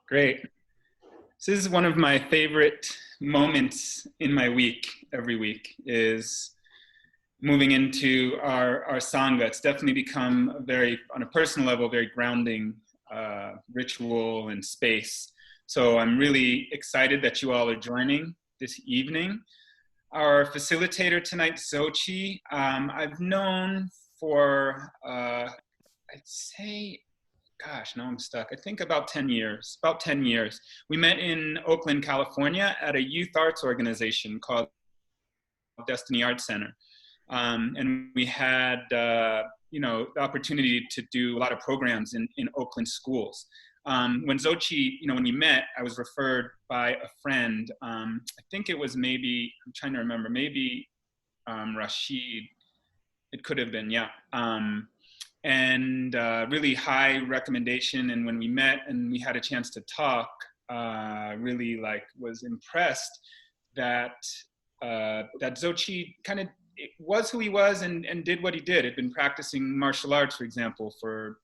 Great. This is one of my favorite moments in my week, every week, is moving into our Sangha. It's definitely become on a personal level, very grounding ritual and space. So I'm really excited that you all are joining this evening. Our facilitator tonight, Zochi, I've known for, I'd say, gosh, now I'm stuck. I think about 10 years. We met in Oakland, California at a youth arts organization called Destiny Arts Center. And we had, the opportunity to do a lot of programs in Oakland schools. When Zochi, when we met, I was referred by a friend. I think it was maybe, I'm trying to remember, maybe Rashid. It could have been, yeah. And really high recommendation. And when we met and we had a chance to talk, really was impressed that Zochi kind of was who he was and did what he did. He'd been practicing martial arts, for example, for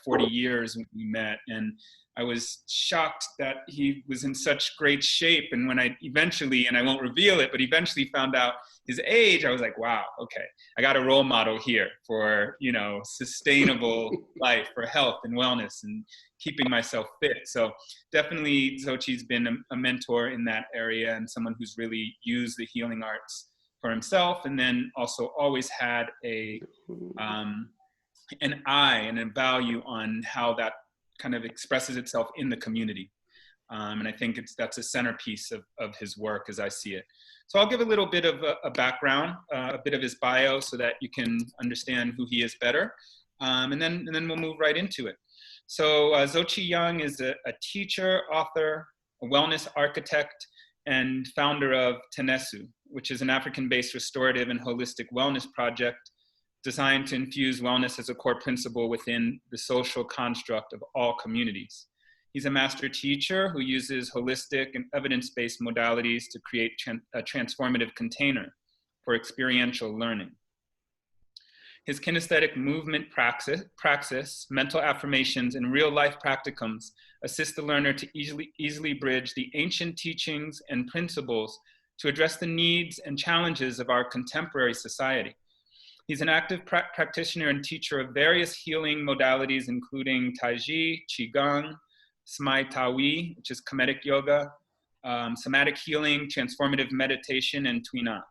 40 years when we met. And I was shocked that he was in such great shape. And when I eventually, and I won't reveal it, but eventually found out his age, I was like, wow, okay, I got a role model here for, sustainable life, for health and wellness and keeping myself fit. So definitely Zochi's been a mentor in that area and someone who's really used the healing arts for himself, and then also always had an eye and a value on how that kind of expresses itself in the community. And I think that's a centerpiece of his work as I see it. So I'll give a little bit of a background, a bit of his bio so that you can understand who he is better. And then we'll move right into it. So Zochi Young is a teacher, author, a wellness architect, and founder of Tenesu, which is an African-based restorative and holistic wellness project designed to infuse wellness as a core principle within the social construct of all communities. He's a master teacher who uses holistic and evidence-based modalities to create a transformative container for experiential learning. His kinesthetic movement praxis, mental affirmations, and real-life practicums assist the learner to easily bridge the ancient teachings and principles to address the needs and challenges of our contemporary society. He's an active practitioner and teacher of various healing modalities, including Tai Chi, Qigong, Smai Tawi, which is Kemetic yoga, somatic healing, transformative meditation, and Tuina,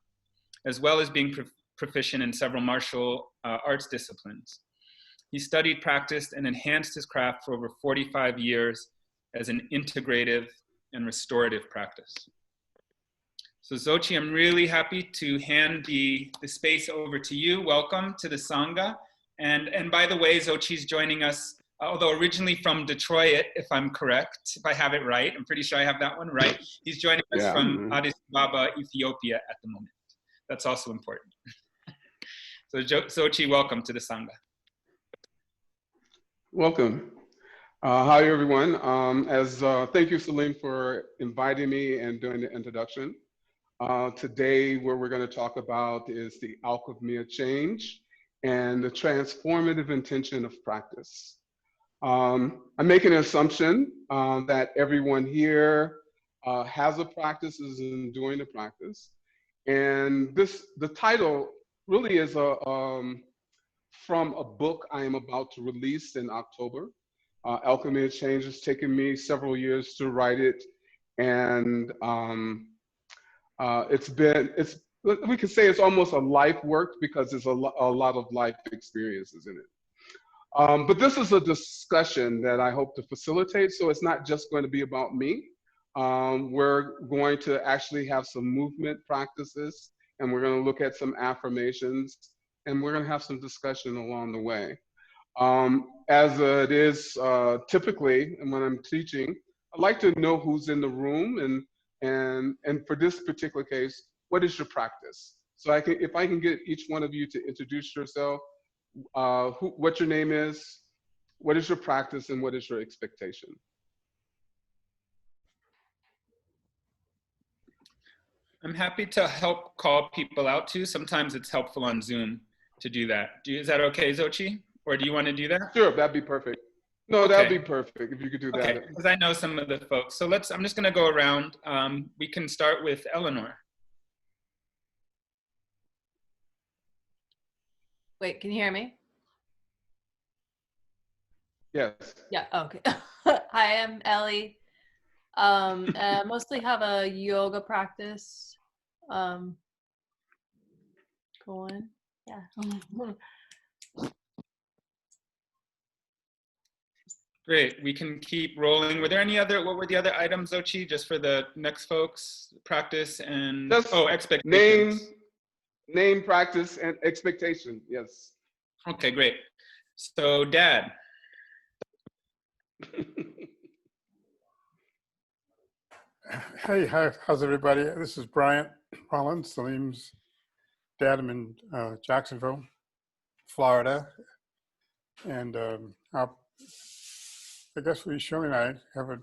as well as being proficient in several martial arts disciplines. He studied, practiced, and enhanced his craft for over 45 years as an integrative and restorative practice. So Zochi, I'm really happy to hand the space over to you. Welcome to the Sangha. And by the way, Zochi's joining us, although originally from Detroit, if I'm correct, if I have it right. I'm pretty sure I have that one right. He's joining us from Addis Ababa, Ethiopia at the moment. That's also important. So Zochi, welcome to the Sangha. Welcome. Hi, everyone. Thank you, Salim, for inviting me and doing the introduction. Today, what we're going to talk about is the alchemy of change and the transformative intention of practice. I'm making an assumption that everyone here has a practice, is doing the practice. And the title really is from a book I am about to release in October. Alchemy of Change has taken me several years to write it, and we could say it's almost a life work because there's a lot of life experiences in it. But this is a discussion that I hope to facilitate, so it's not just going to be about me. We're going to actually have some movement practices, and we're going to look at some affirmations, and we're going to have some discussion along the way. As it is typically, and when I'm teaching, I like to know who's in the room, and for this particular case, what is your practice? So if I can get each one of you to introduce yourself, what your name is, what is your practice, and what is your expectation? I'm happy to help call people out too. Sometimes it's helpful on Zoom to do that. Is that okay, Zochi? Or do you want to do that? Sure, that'd be perfect. No, that'd Okay. be perfect if you could do Okay, that. because I know some of the folks. So I'm just gonna go around. We can start with Eleanor. Wait, can you hear me? Yes. Yeah, okay. Hi, I'm Ellie. Mostly have a yoga practice going. Yeah. Great, we can keep rolling. Were there any other, what were the other items, Zochi, just for the next folks? Practice and, Just expectations. Name, practice, and expectation. Yes. Okay, great. So Dad. Hey, how's everybody? This is Bryant Rollins, Salim's dad. I'm in Jacksonville, Florida. And I guess Shirley and I have a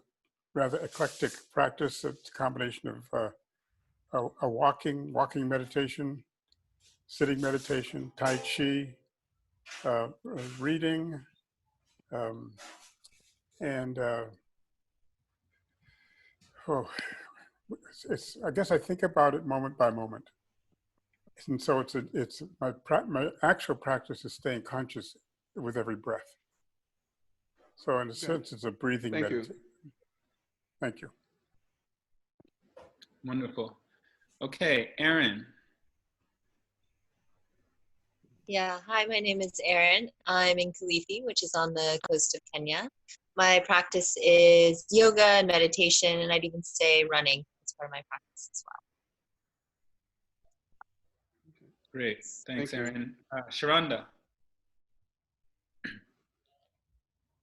rather eclectic practice. It's a combination of a walking meditation, sitting meditation, Tai Chi, reading, and I guess I think about it moment by moment. And so it's my actual practice is staying conscious with every breath. So in a sense, it's a breathing meditation. Thank you. Wonderful. Okay, Erin. Yeah, hi, my name is Erin. I'm in Kilifi, which is on the coast of Kenya. My practice is yoga and meditation, and I'd even say running is part of my practice as well. Great, thanks, Thank you. Erin. Sharonda.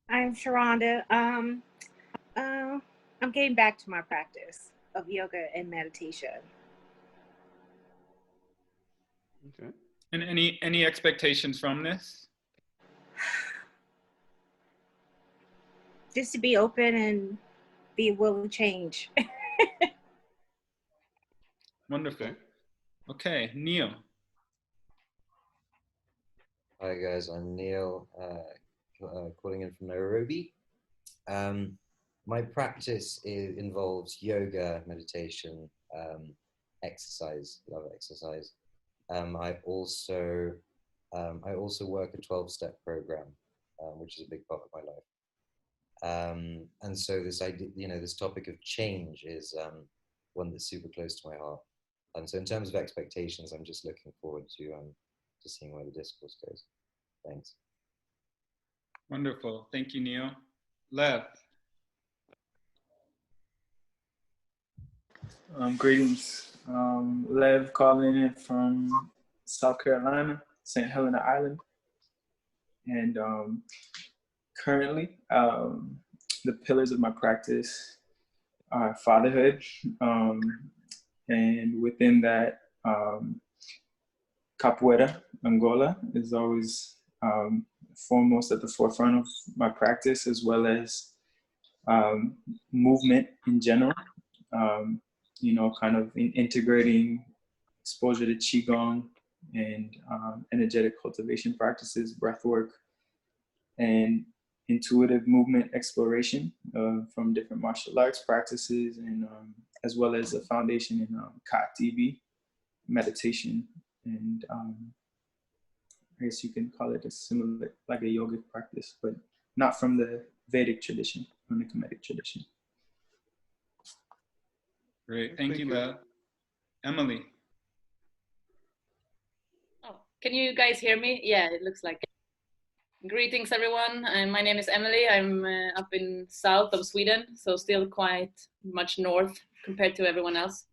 I'm Sharonda. I'm getting back to my practice of yoga and meditation. Okay. And any expectations from this? Just to be open and be willing to change. Wonderful. Okay, Neil. Hi guys, I'm Neil, calling in from Nairobi. My practice involves yoga, meditation, exercise, love exercise. I also work a 12-step program, which is a big part of my life. And so this idea, this topic of change is one that's super close to my heart. And so in terms of expectations, I'm just looking forward to seeing where the discourse goes. Thanks. Wonderful. Thank you, Neil. Lev. Greetings. Lev calling in from South Carolina, St. Helena Island. And currently, the pillars of my practice are fatherhood. And within that, capoeira, Angola, is always foremost at the forefront of my practice, as well as movement in general. Kind of integrating exposure to Qigong and energetic cultivation practices, breath work, and intuitive movement exploration from different martial arts practices, and as well as a foundation in KTV, meditation, and I guess you can call it a similar, like a yogic practice, but not from the Vedic tradition, from the Kemetic tradition. Great, thank you, Lev. Emily. Oh, can you guys hear me? Yeah, it looks like. Greetings, everyone. My name is Emily. I'm up in south of Sweden, so still quite much north compared to everyone else.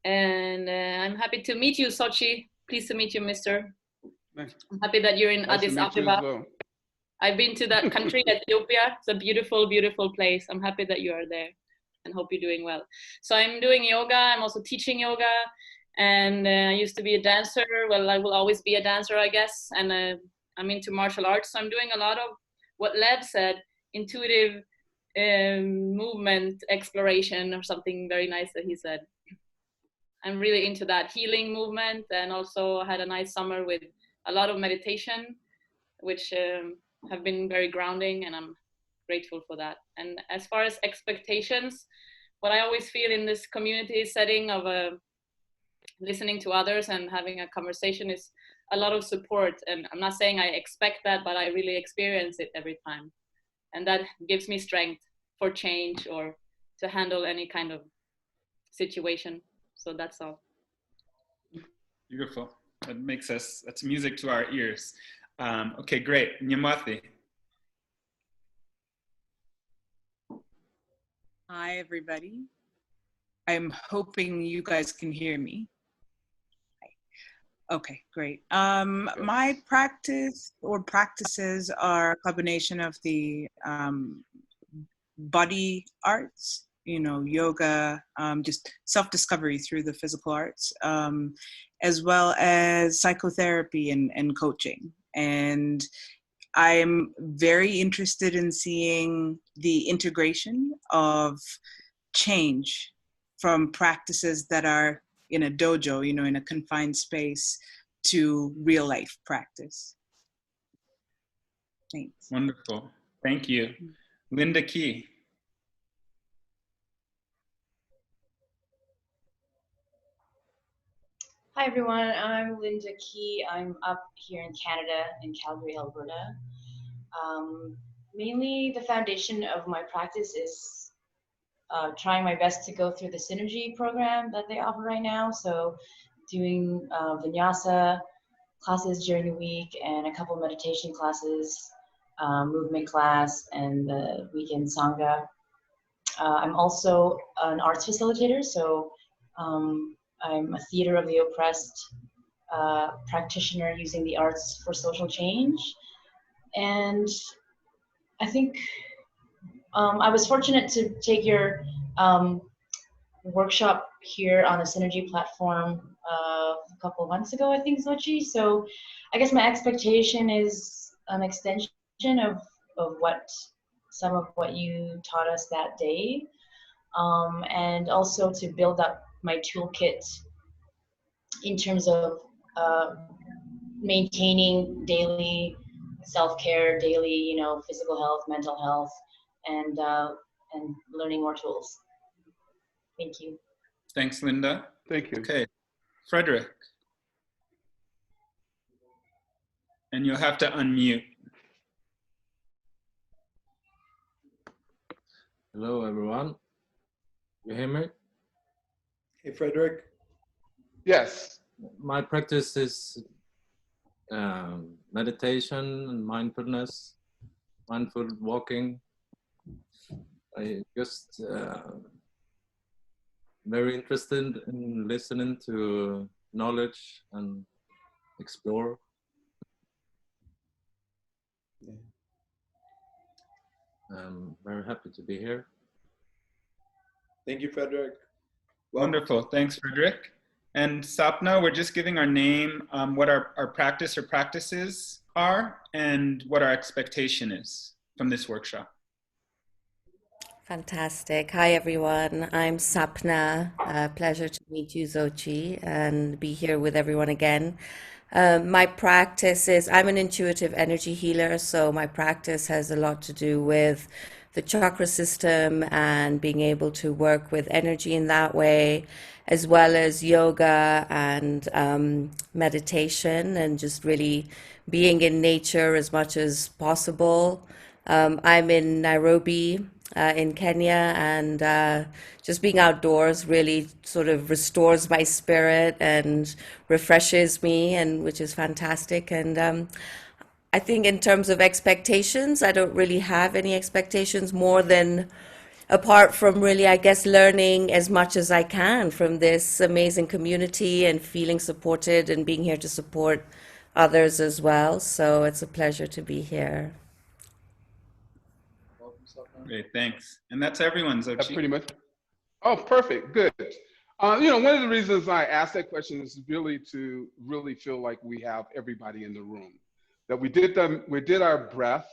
And I'm happy to meet you, Zochi. Pleased to meet you, mister. Nice. I'm happy that you're in Addis Ababa. Well. I've been to that country, Ethiopia. It's a beautiful, beautiful place. I'm happy that you are there and hope you're doing well. So I'm doing yoga. I'm also teaching yoga. And I used to be a dancer. Well, I will always be a dancer, I guess. And I'm into martial arts. So I'm doing a lot of what Lev said, intuitive movement exploration, or something very nice that he said. I'm really into that healing movement, and also had a nice summer with a lot of meditation, which have been very grounding, and I'm grateful for that. And as far as expectations, what I always feel in this community setting of listening to others and having a conversation is a lot of support. And I'm not saying I expect that, but I really experience it every time. And that gives me strength for change or to handle any kind of situation. So that's all. Beautiful. That's music to our ears. Okay, great. Nyamathi. Hi, everybody. I'm hoping you guys can hear me. Okay, great. My practice or practices are a combination of the body arts, yoga, just self-discovery through the physical arts, as well as psychotherapy and coaching. And I'm very interested in seeing the integration of change from practices that are in a dojo, in a confined space, to real life practice. Thanks. Wonderful. Thank you. Linda Key. Hi everyone, I'm Linda Key. I'm up here in Canada, in Calgary, Alberta. Mainly the foundation of my practice is trying my best to go through the Synergy program that they offer right now. So doing vinyasa classes during the week and a couple meditation classes, movement class, and the weekend Sangha. I'm also an arts facilitator, so I'm a theater of the oppressed practitioner using the arts for social change. And I think I was fortunate to take your workshop here on the Synergy platform a couple of months ago, I think, Zochi. So I guess my expectation is an extension of some of what you taught us that day. And also to build up my toolkit in terms of maintaining daily self-care, daily, physical health, mental health, and learning more tools. Thank you. Thanks, Linda. Thank you. Okay, Frederick. And you'll have to unmute. Hello, everyone. You hear me? Hey, Frederick. Yes. My practice is meditation and mindfulness, mindful walking. I just very interested in listening to knowledge and explore. Yeah. I'm very happy to be here. Thank you, Frederick. Wonderful. Thanks, Frederick. And Sapna, we're just giving our name, what our practice or practices are, and what our expectation is from this workshop. Fantastic. Hi, everyone. I'm Sapna. Pleasure to meet you, Zochi, and be here with everyone again. My practice is, I'm an intuitive energy healer, so my practice has a lot to do with the chakra system and being able to work with energy in that way, as well as yoga and meditation, and just really being in nature as much as possible. I'm in Nairobi, in Kenya, and just being outdoors really sort of restores my spirit and refreshes me, and which is fantastic. And I think in terms of expectations, I don't really have any expectations more than, apart from really, I guess, learning as much as I can from this amazing community and feeling supported and being here to support others as well. So it's a pleasure to be here. Great, thanks. And that's everyone, Zochi. That's pretty much. Oh, perfect. Good. One of the reasons I asked that question is really to really feel like we have everybody in the room. That we did our breath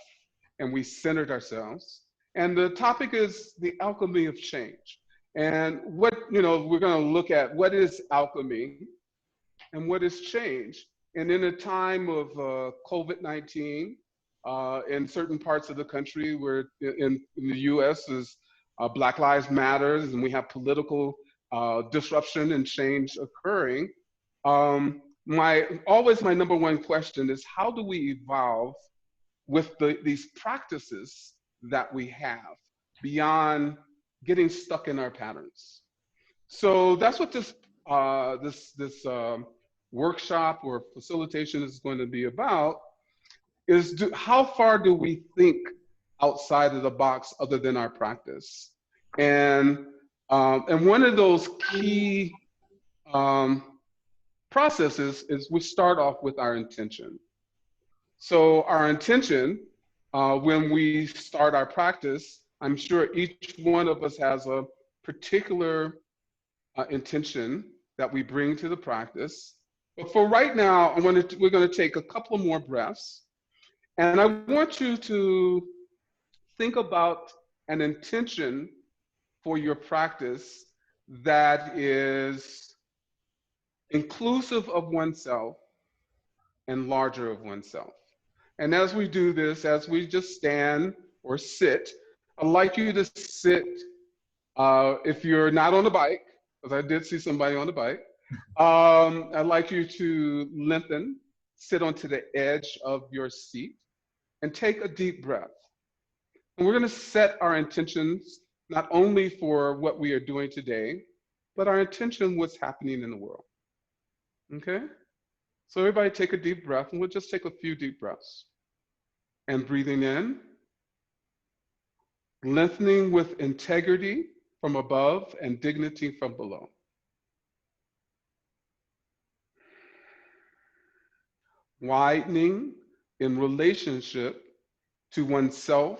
and we centered ourselves. And the topic is the alchemy of change. And what, we're going to look at what is alchemy and what is change. And in a time of COVID-19, in certain parts of the country, where in the U.S. is Black Lives Matters, and we have political disruption and change occurring. Always my number one question is, how do we evolve with these practices that we have beyond getting stuck in our patterns? So that's what this workshop or facilitation is going to be about, is how far do we think outside of the box other than our practice? And one of those key processes is we start off with our intention. So our intention, when we start our practice, I'm sure each one of us has a particular intention that we bring to the practice. But for right now, we're going to take a couple more breaths. And I want you to think about an intention for your practice that is inclusive of oneself and larger of oneself. And as we do this, as we just stand or sit, I'd like you to sit, if you're not on a bike, because I did see somebody on the bike, I'd like you to lengthen, sit onto the edge of your seat, and take a deep breath. And we're going to set our intentions not only for what we are doing today, but our intention what's happening in the world. Okay? So everybody take a deep breath, and we'll just take a few deep breaths. And breathing in, lengthening with integrity from above and dignity from below. Widening in relationship to oneself,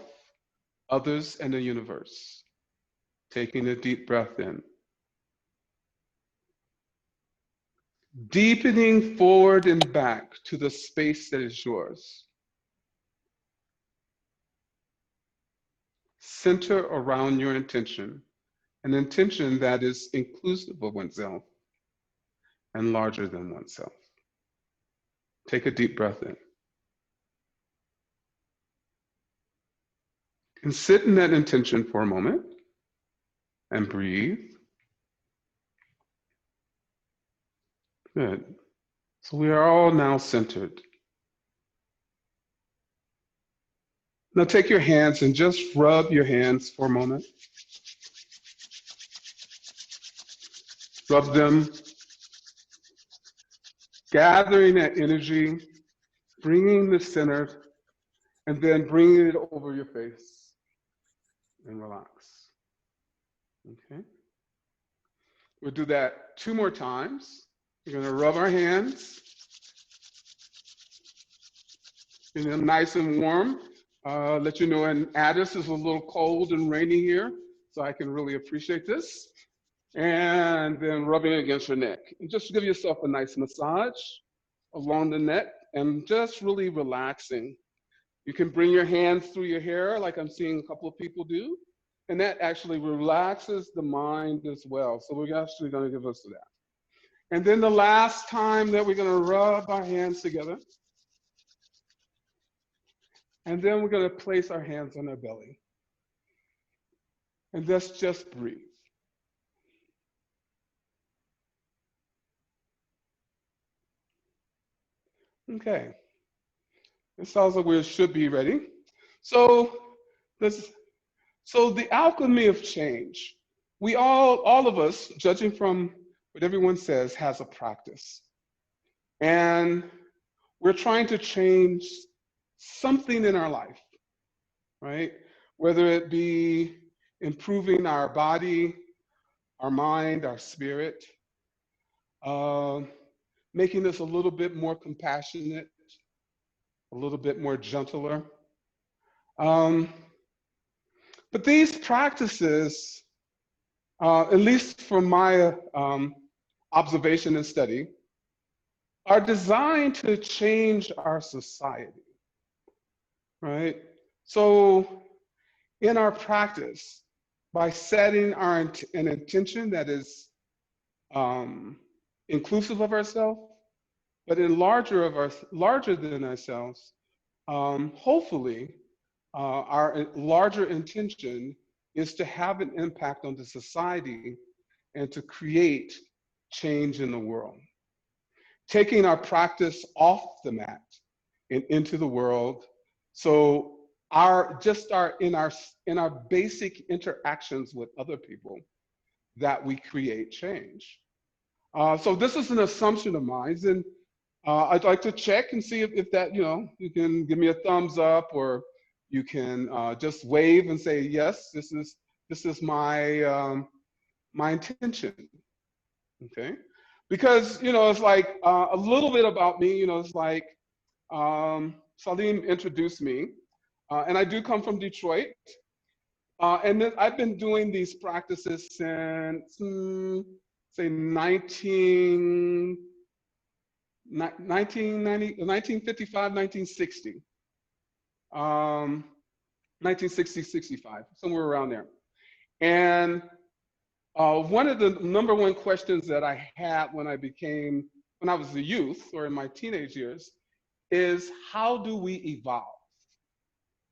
others, and the universe. Taking a deep breath in. Deepening forward and back to the space that is yours. Center around your intention, an intention that is inclusive of oneself and larger than oneself. Take a deep breath in. And sit in that intention for a moment and breathe. Good. So we are all now centered. Now take your hands and just rub your hands for a moment. Rub them, gathering that energy, bringing the center, and then bringing it over your face and relax. Okay? We'll do that 2 more times. We're going to rub our hands, getting them nice and warm. Let you know, in Addis is a little cold and rainy here, so I can really appreciate this. And then rubbing against your neck. And just give yourself a nice massage along the neck and just really relaxing. You can bring your hands through your hair like I'm seeing a couple of people do. And that actually relaxes the mind as well. So we're actually going to give us that. And then the last time that we're going to rub our hands together. And then we're going to place our hands on our belly. And let's just breathe. Okay. It sounds like we should be ready. So the alchemy of change. We all of us, judging from what everyone says, has a practice. And we're trying to change something in our life, right? Whether it be improving our body, our mind, our spirit, making us a little bit more compassionate, a little bit more gentler. But these practices, at least from my observation and study, are designed to change our society, right? So in our practice, by setting an intention that is inclusive of ourselves, but larger than ourselves, hopefully, our larger intention is to have an impact on the society and to create change in the world. Taking our practice off the mat and into the world, so in our basic interactions with other people, that we create change. So this is an assumption of mine, and I'd like to check and see if that, you can give me a thumbs up, or you can just wave and say, yes, this is my my intention. Okay, because it's like a little bit about me. It's like Salim introduced me, and I do come from Detroit, and then I've been doing these practices since say 1955, 1960, 1960, 65, somewhere around there. And one of the number one questions that I had when I was a youth or in my teenage years is, how do we evolve,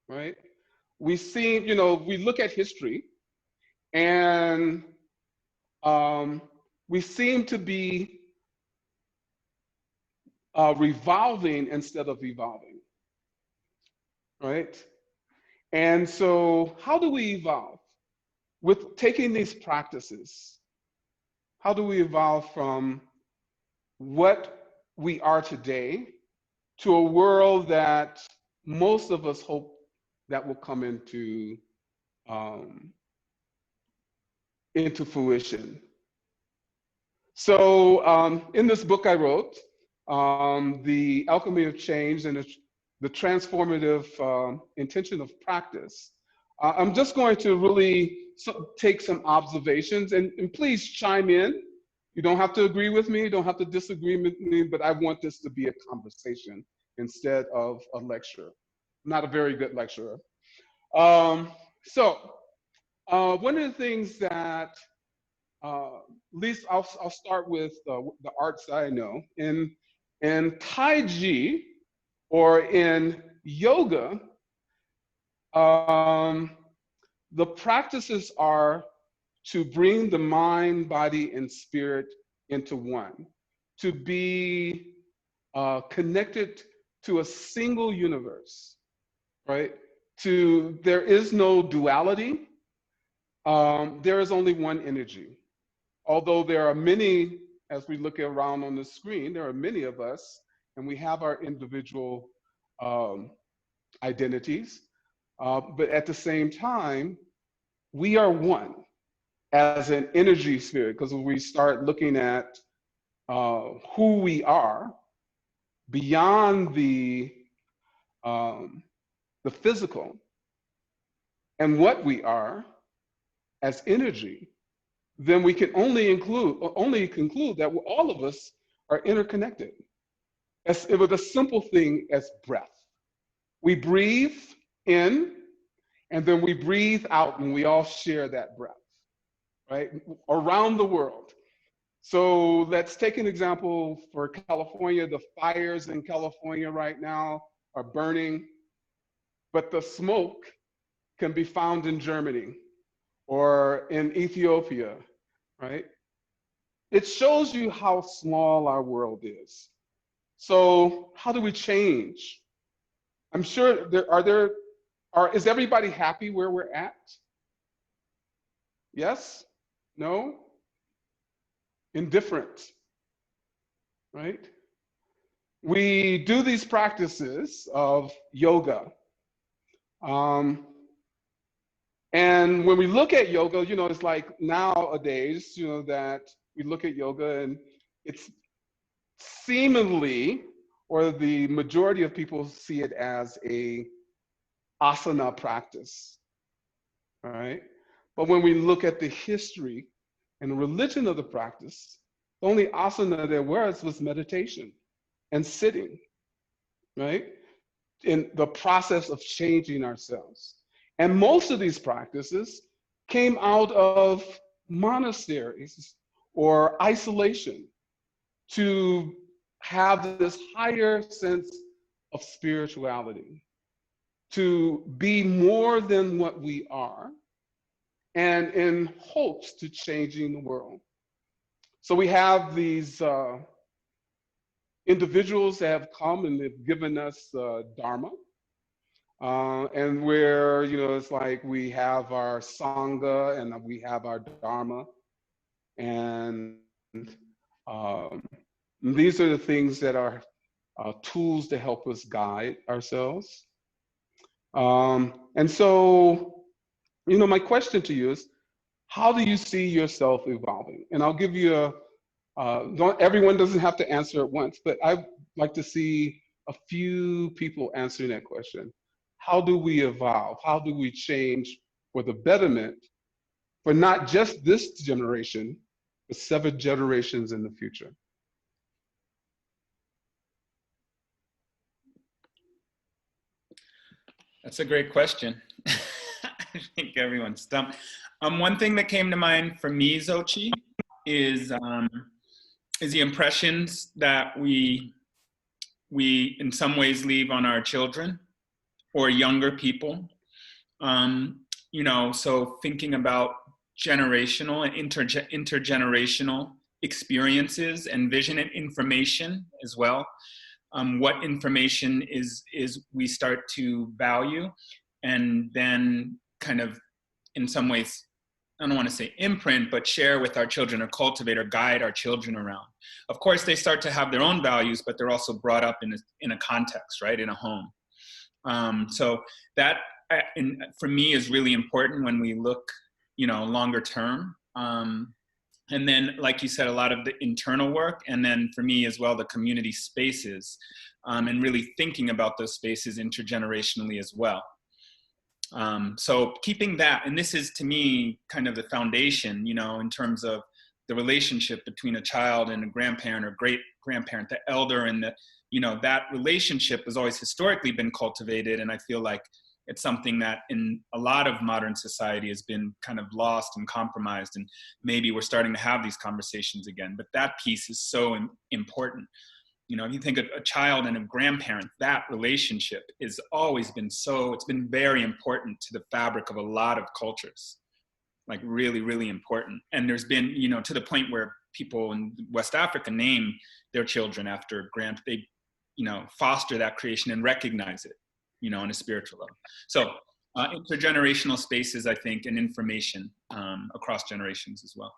right? We look at history, and we seem to be revolving instead of evolving, right? And so how do we evolve? With taking these practices, how do we evolve from what we are today to a world that most of us hope that will come into fruition? So in this book I wrote, The Alchemy of Change and the Transformative Intention of Practice, I'm just going to really take some observations, and please chime in. You don't have to agree with me, you don't have to disagree with me, but I want this to be a conversation instead of a lecture. I'm not a very good lecturer. So one of the things that, at least I'll start with the arts I know. In Tai Chi, or in yoga, the practices are to bring the mind, body, and spirit into one, to be connected to a single universe, right? There is no duality. There is only one energy. Although there are many, as we look around on the screen, there are many of us, and we have our individual identities. But at the same time, we are one as an energy spirit, because when we start looking at who we are beyond the physical and what we are as energy, then we can only conclude that all of us are interconnected. With a simple thing as breath. We breathe in, and then we breathe out, and we all share that breath, right? Around the world. So let's take an example for California. The fires in California right now are burning, but the smoke can be found in Germany or in Ethiopia, right? It shows you how small our world is. So how do we change? I'm sure is everybody happy where we're at? Yes? No? Indifferent, right? We do these practices of yoga. And when we look at yoga, it's like nowadays, that we look at yoga and it's seemingly, or the majority of people see it as a asana practice, all right? But when we look at the history and the religion of the practice, the only asana there was meditation and sitting, right? In the process of changing ourselves. And most of these practices came out of monasteries or isolation to have this higher sense of spirituality. to be more than what we are, and in hopes to changing the world. So we have these individuals that have come and they've given us Dharma. And where, it's like we have our Sangha and we have our Dharma. And these are the things that are tools to help us guide ourselves. And so, my question to you is, how do you see yourself evolving? And I'll give you everyone doesn't have to answer at once, but I'd like to see a few people answering that question. How do we evolve? How do we change for the betterment for not just this generation, but 7 generations in the future? That's a great question. I think everyone's stumped. One thing that came to mind for me, Zochi, is the impressions that we in some ways leave on our children or younger people. So thinking about generational and intergenerational experiences and vision and information as well. What information is we start to value, and then kind of in some ways, I don't want to say imprint, but share with our children or cultivate or guide our children around. Of course, they start to have their own values, but they're also brought up in a context, right, in a home. So that, for me, is really important when we look, longer term. And then, like you said, a lot of the internal work, and then for me as well, the community spaces, and really thinking about those spaces intergenerationally as well. So keeping that, and this is to me kind of the foundation, in terms of the relationship between a child and a grandparent or great grandparent, the elder, and that relationship has always historically been cultivated. And I feel like it's something that in a lot of modern society has been kind of lost and compromised, and maybe we're starting to have these conversations again. But that piece is so important. If you think of a child and a grandparent, that relationship has always been it's been very important to the fabric of a lot of cultures, like really, really important. And there's been, to the point where people in West Africa name their children after they, foster that creation and recognize it, on a spiritual level. So intergenerational spaces, I think, and information across generations as well.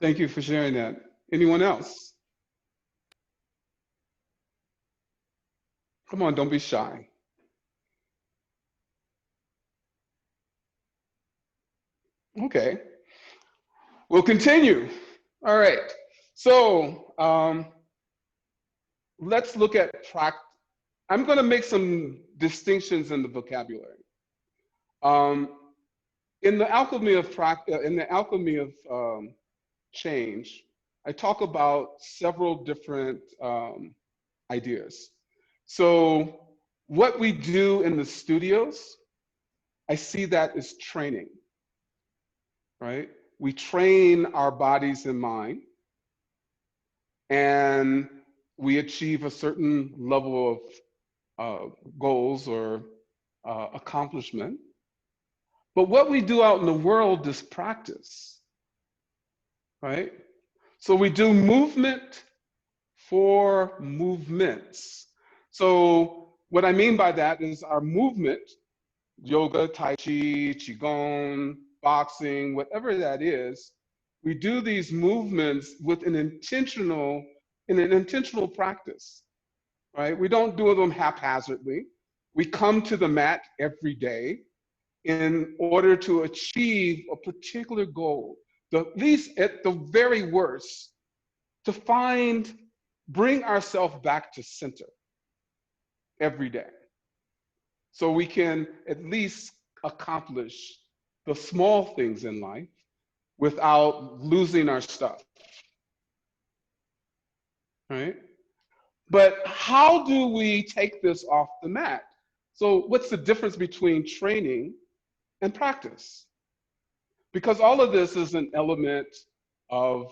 Thank you for sharing that. Anyone else? Come on, don't be shy. Okay, we'll continue. All right, so let's look at practice. I'm going to make some distinctions in the vocabulary. In the alchemy of change, I talk about several different ideas. So what we do in the studios, I see that as training, right? We train our bodies and mind, and we achieve a certain level of goals or accomplishment. But what we do out in the world is practice, right? So we do movement for movements. So what I mean by that is our movement, yoga, tai chi, qigong, boxing, whatever that is, we do these movements with an intentional practice, right? We don't do them haphazardly. We come to the mat every day in order to achieve a particular goal, at least at the very worst, to bring ourselves back to center every day. So we can at least accomplish the small things in life without losing our stuff, right? But how do we take this off the mat? So what's the difference between training and practice? Because all of this is an element of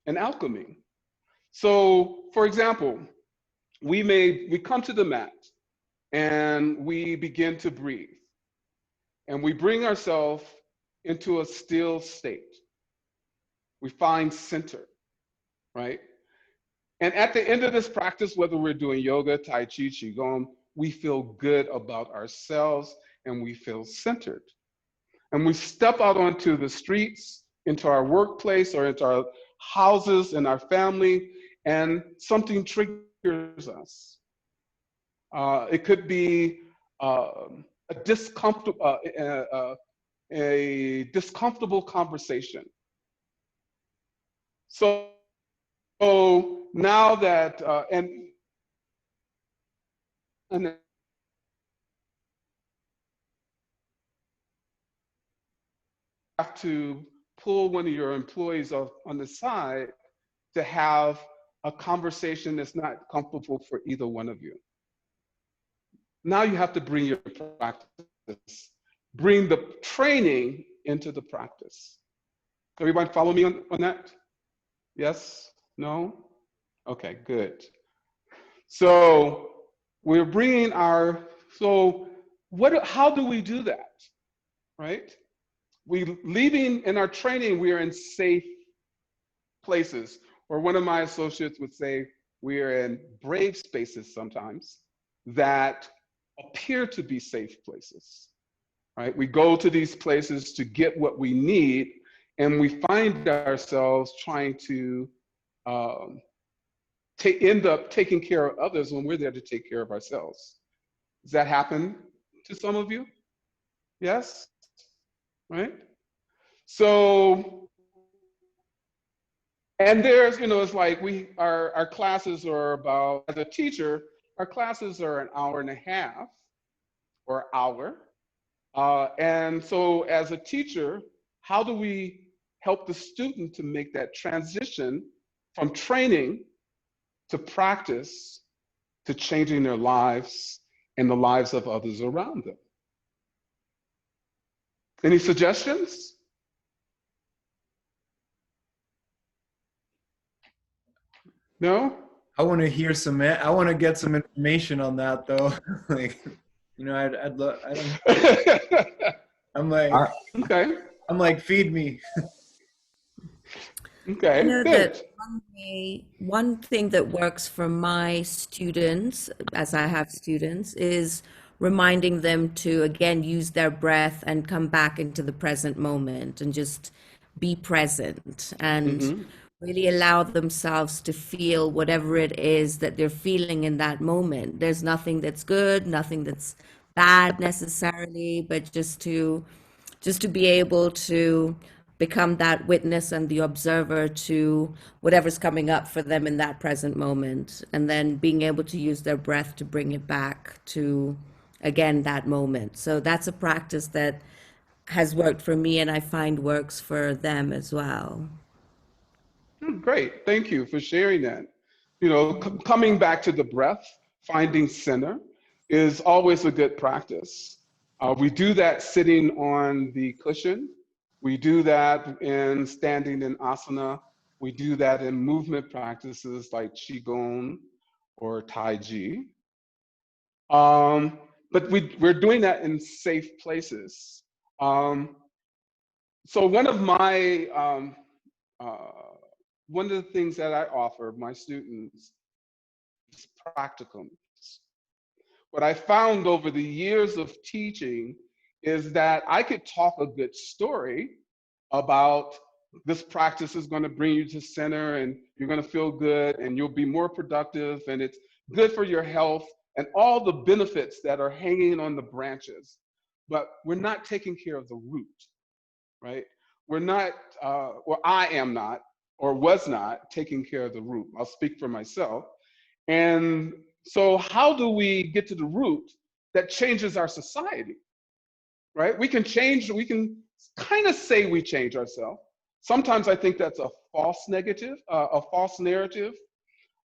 an alchemy. So, for example, we come to the mat and we begin to breathe. And we bring ourselves into a still state. We find center, right? And at the end of this practice, whether we're doing yoga, Tai Chi, Qigong, we feel good about ourselves and we feel centered. And we step out onto the streets, into our workplace or into our houses and our family, and something triggers us. It could be a discomfortable conversation. So now that, and have to pull one of your employees off on the side to have a conversation that's not comfortable for either one of you. Now you have to bring your practice, bring the training into the practice. Everybody follow me on that? Yes? No? Okay, good. So we're bringing our, how do we do that, right? We leaving in our training, we are in safe places. Or one of my associates would say, we are in brave spaces sometimes that appear to be safe places, right? We go to these places to get what we need, and we find ourselves trying to end up taking care of others when we're there to take care of ourselves. Does that happen to some of you? Yes? Right? So, and there's, it's like our classes are about, as a teacher, our classes are an hour and a half or hour. And so as a teacher, how do we help the student to make that transition from training to practice to changing their lives and the lives of others around them? Any suggestions? No? I want to hear I want to get some information on that though. Like, I'd love, I'm like, okay. I'm like, feed me. Okay, I know good. that one thing that works for my students, as I have students, is reminding them to again use their breath and come back into the present moment and just be present and really allow themselves to feel whatever it is that they're feeling in that moment. There's nothing that's good, nothing that's bad necessarily, but just to be able to become that witness and the observer to whatever's coming up for them in that present moment, and then being able to use their breath to bring it back to, again, that moment. So that's a practice that has worked for me and I find works for them as well. Great, thank you for sharing that. Coming back to the breath, finding center is always a good practice. We do that sitting on the cushion. We do that in standing in asana. We do that in movement practices like Qigong or Tai Chi. But we're doing that in safe places. So one of the things that I offer my students is practicums. What I found over the years of teaching is that I could talk a good story about this practice is going to bring you to center and you're going to feel good and you'll be more productive and it's good for your health and all the benefits that are hanging on the branches. But we're not taking care of the root, right? We're not, or I am not, or was not taking care of the root. I'll speak for myself. And so how do we get to the root that changes our society, right? We can kind of say we change ourselves. Sometimes I think that's a false negative, a false narrative.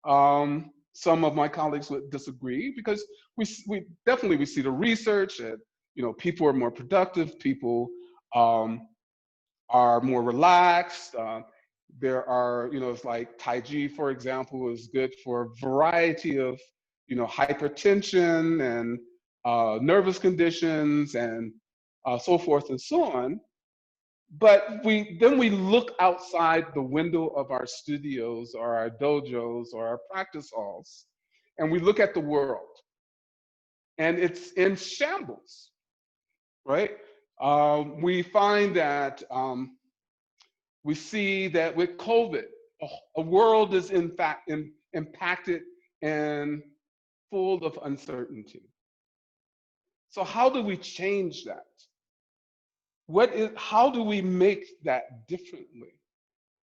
Some of my colleagues would disagree because we definitely see the research and, people are more productive, people are more relaxed. There are, it's like Tai Chi, for example, is good for a variety of hypertension and nervous conditions and so forth and so on. But then we look outside the window of our studios or our dojos or our practice halls, and we look at the world, and it's in shambles, right? We find that we see that with COVID, a world is in fact impacted and full of uncertainty. So how do we change that? How do we make that differently?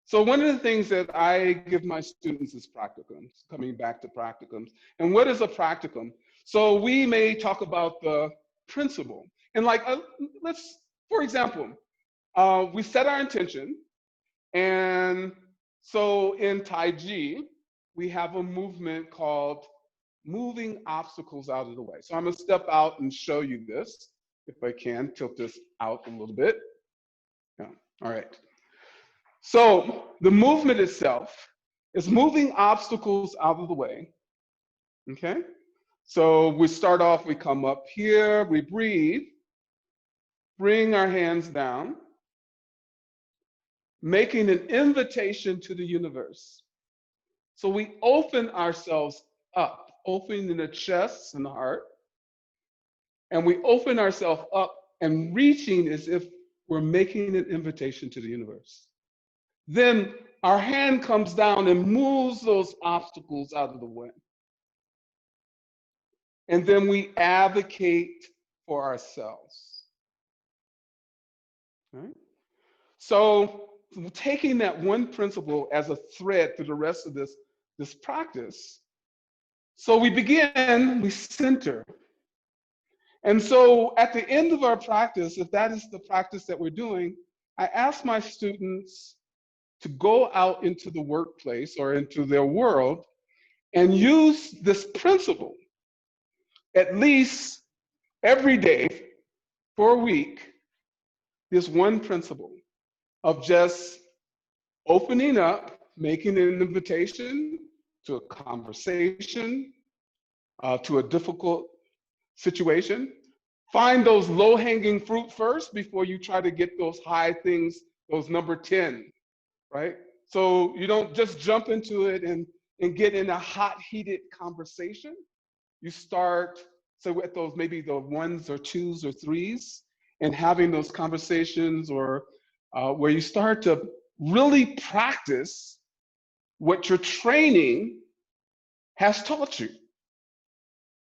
So one of the things that I give my students is practicums, coming back to practicums. And what is a practicum? So we may talk about the principle. And like, for example, we set our intention. And so in Tai Chi, we have a movement called moving obstacles out of the way. So I'm gonna step out and show you this, if I can, tilt this out a little bit. Yeah, all right. So the movement itself is moving obstacles out of the way, okay? So we start off, we come up here, we breathe, bring our hands down, making an invitation to the universe. So we open ourselves up, opening the chest and the heart, and we open ourselves up and reaching as if we're making an invitation to the universe. Then our hand comes down and moves those obstacles out of the way. And then we advocate for ourselves. Right? So taking that one principle as a thread through the rest of this practice, so we center. And so at the end of our practice, if that is the practice that we're doing, I ask my students to go out into the workplace or into their world and use this principle at least every day for a week, this one principle of just opening up, making an invitation to a conversation, to a difficult situation. Find those low-hanging fruit first before you try to get those high things, those number 10. Right? So you don't just jump into it and get in a hot, heated conversation. You start, so with those, maybe the 1s or 2s or 3s, and having those conversations or where you start to really practice what your training has taught you,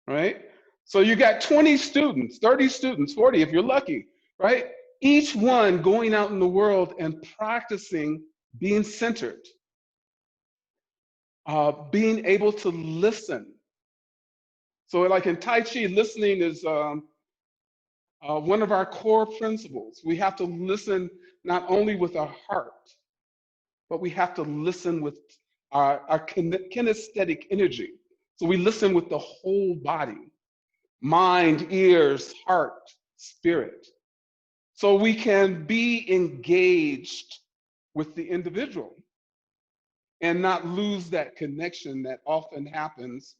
right? So you got 20 students, 30 students, 40 if you're lucky, right? Each one going out in the world and practicing being centered, being able to listen. So like in Tai Chi, listening is one of our core principles. We have to listen not only with our heart, but we have to listen with our kinesthetic energy. So we listen with the whole body, mind, ears, heart, spirit. So we can be engaged with the individual and not lose that connection that often happens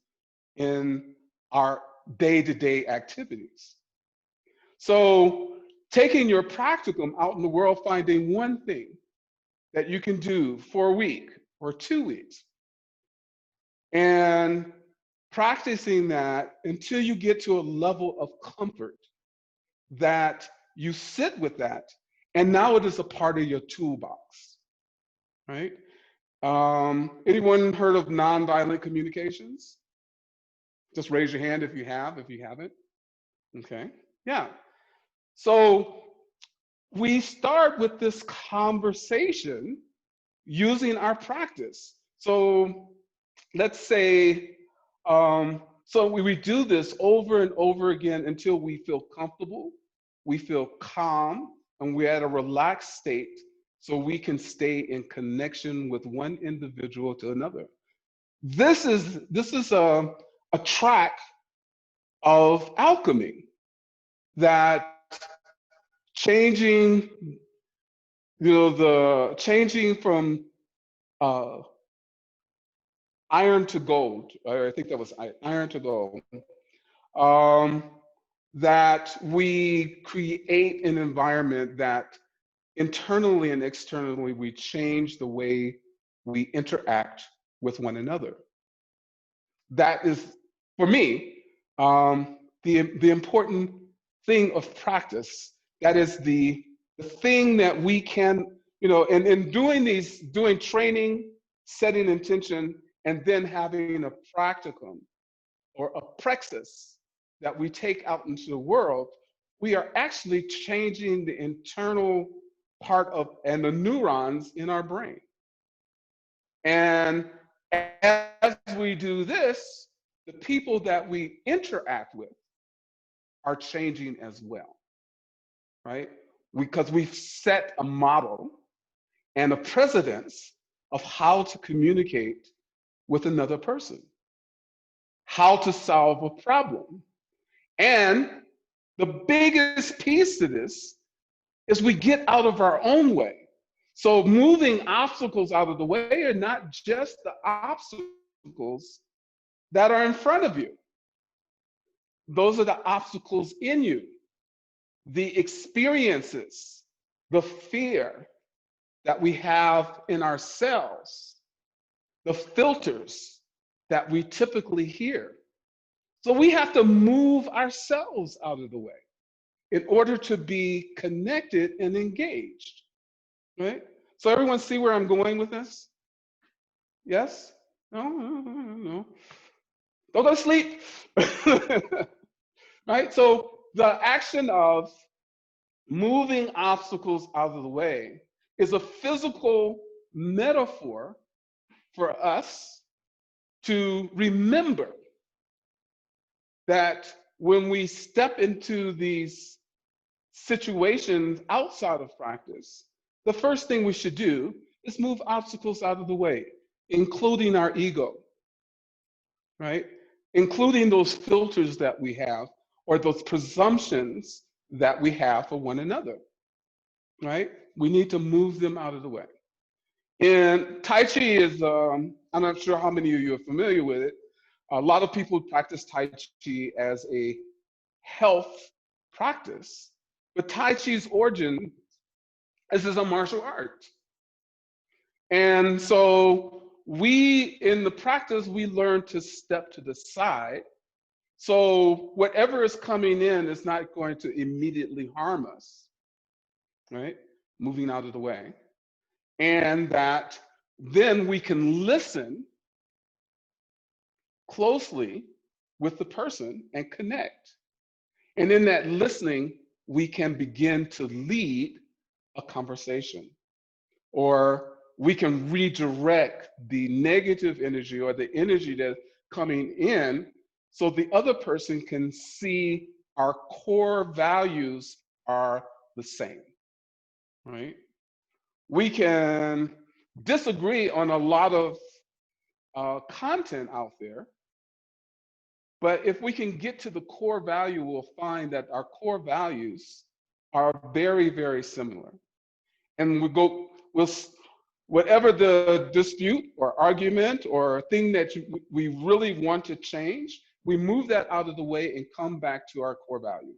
in our day-to-day activities. So taking your practicum out in the world, finding one thing that you can do for a week or 2 weeks, and practicing that until you get to a level of comfort that you sit with that, and now it is a part of your toolbox, right? Anyone heard of nonviolent communications? Just raise your hand if you have, if you haven't. Okay, yeah. So we start with this conversation using our practice. So let's say, so we do this over and over again until we feel comfortable, we feel calm, and we're at a relaxed state so we can stay in connection with one individual to another. This is a track of alchemy that changing, changing from iron to gold. I think that was iron to gold. That we create an environment that internally and externally we change the way we interact with one another. That is, for me, the important thing of practice. That is the thing that we can, in doing training, setting intention, and then having a practicum or a praxis that we take out into the world, we are actually changing the internal part of and the neurons in our brain. And as we do this, the people that we interact with are changing as well, right? Because we've set a model and a precedence of how to communicate with another person, how to solve a problem. And the biggest piece to this is we get out of our own way. So moving obstacles out of the way are not just the obstacles that are in front of you. Those are the obstacles in you, the experiences, the fear that we have in ourselves, the filters that we typically hear. So we have to move ourselves out of the way in order to be connected and engaged, right? So everyone see where I'm going with this? Yes? No. Don't go to sleep. Right? So the action of moving obstacles out of the way is a physical metaphor for us to remember that when we step into these situations outside of practice, the first thing we should do is move obstacles out of the way, including our ego, right? Including those filters that we have or those presumptions that we have for one another, right? We need to move them out of the way. And Tai Chi is, I'm not sure how many of you are familiar with it. A lot of people practice Tai Chi as a health practice, but Tai Chi's origin is as a martial art. And so we, in the practice, we learn to step to the side. So whatever is coming in is not going to immediately harm us, right? Moving out of the way. And that then we can listen closely with the person and connect. And in that listening, we can begin to lead a conversation, or we can redirect the negative energy or the energy that's coming in so the other person can see our core values are the same, right? We can disagree on a lot of content out there, but if we can get to the core value, we'll find that our core values are very, very similar. And whatever the dispute or argument or thing that we really want to change, we move that out of the way and come back to our core value.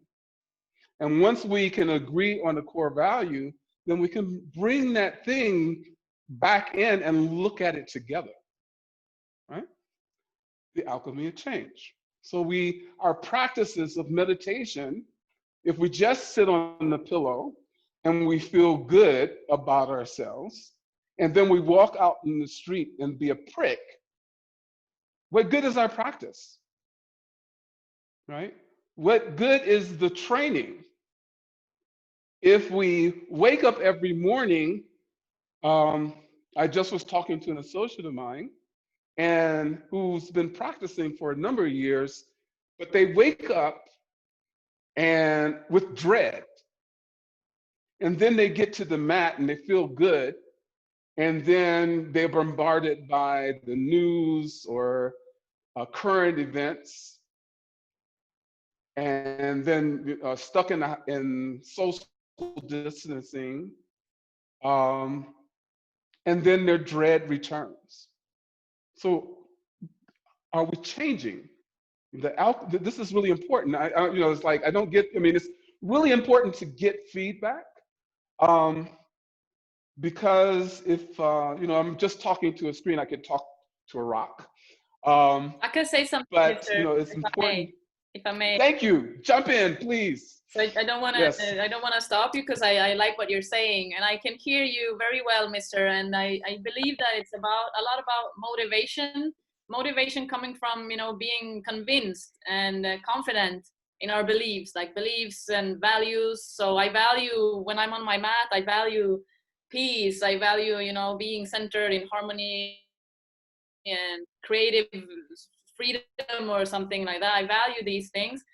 And once we can agree on the core value, then we can bring that thing back in and look at it together, right? The alchemy of change. So our practices of meditation, if we just sit on the pillow and we feel good about ourselves, and then we walk out in the street and be a prick, what good is our practice, right? What good is the training? If we wake up every morning, I just was talking to an associate of mine and who's been practicing for a number of years, but they wake up and with dread, and then they get to the mat and they feel good, and then they're bombarded by the news or current events, and then stuck in social distancing, and then their dread returns. So are we changing? This is really important. It's like I don't get. I mean, it's really important to get feedback, because if I'm just talking to a screen, I could talk to a rock. I can say something, But Mr. it's important. If I may. Thank you. Jump in, please. So I don't want to. Yes. I don't want to stop you because I like what you're saying, and I can hear you very well, Mr. And I believe that it's about a lot about motivation. Motivation coming from being convinced and confident in our beliefs, like beliefs and values. So I value when I'm on my mat. I value peace. I value being centered in harmony and creative freedom or something like that. I value these things,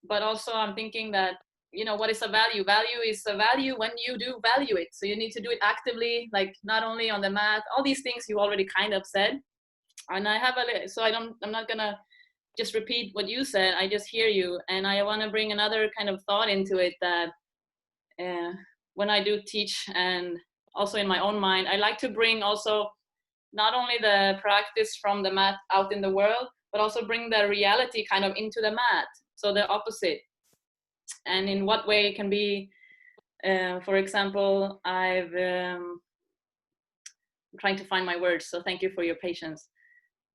but also I'm thinking that what is a value? Value is a value when you do value it. So you need to do it actively, like not only on the mat. All these things you already kind of said, and I have I'm not gonna just repeat what you said. I just hear you, and I want to bring another kind of thought into it that when I do teach and also in my own mind, I like to bring also not only the practice from the mat out in the world, but also bring the reality kind of into the mat. So the opposite. And in what way it can be, for example, I'm trying to find my words, so thank you for your patience.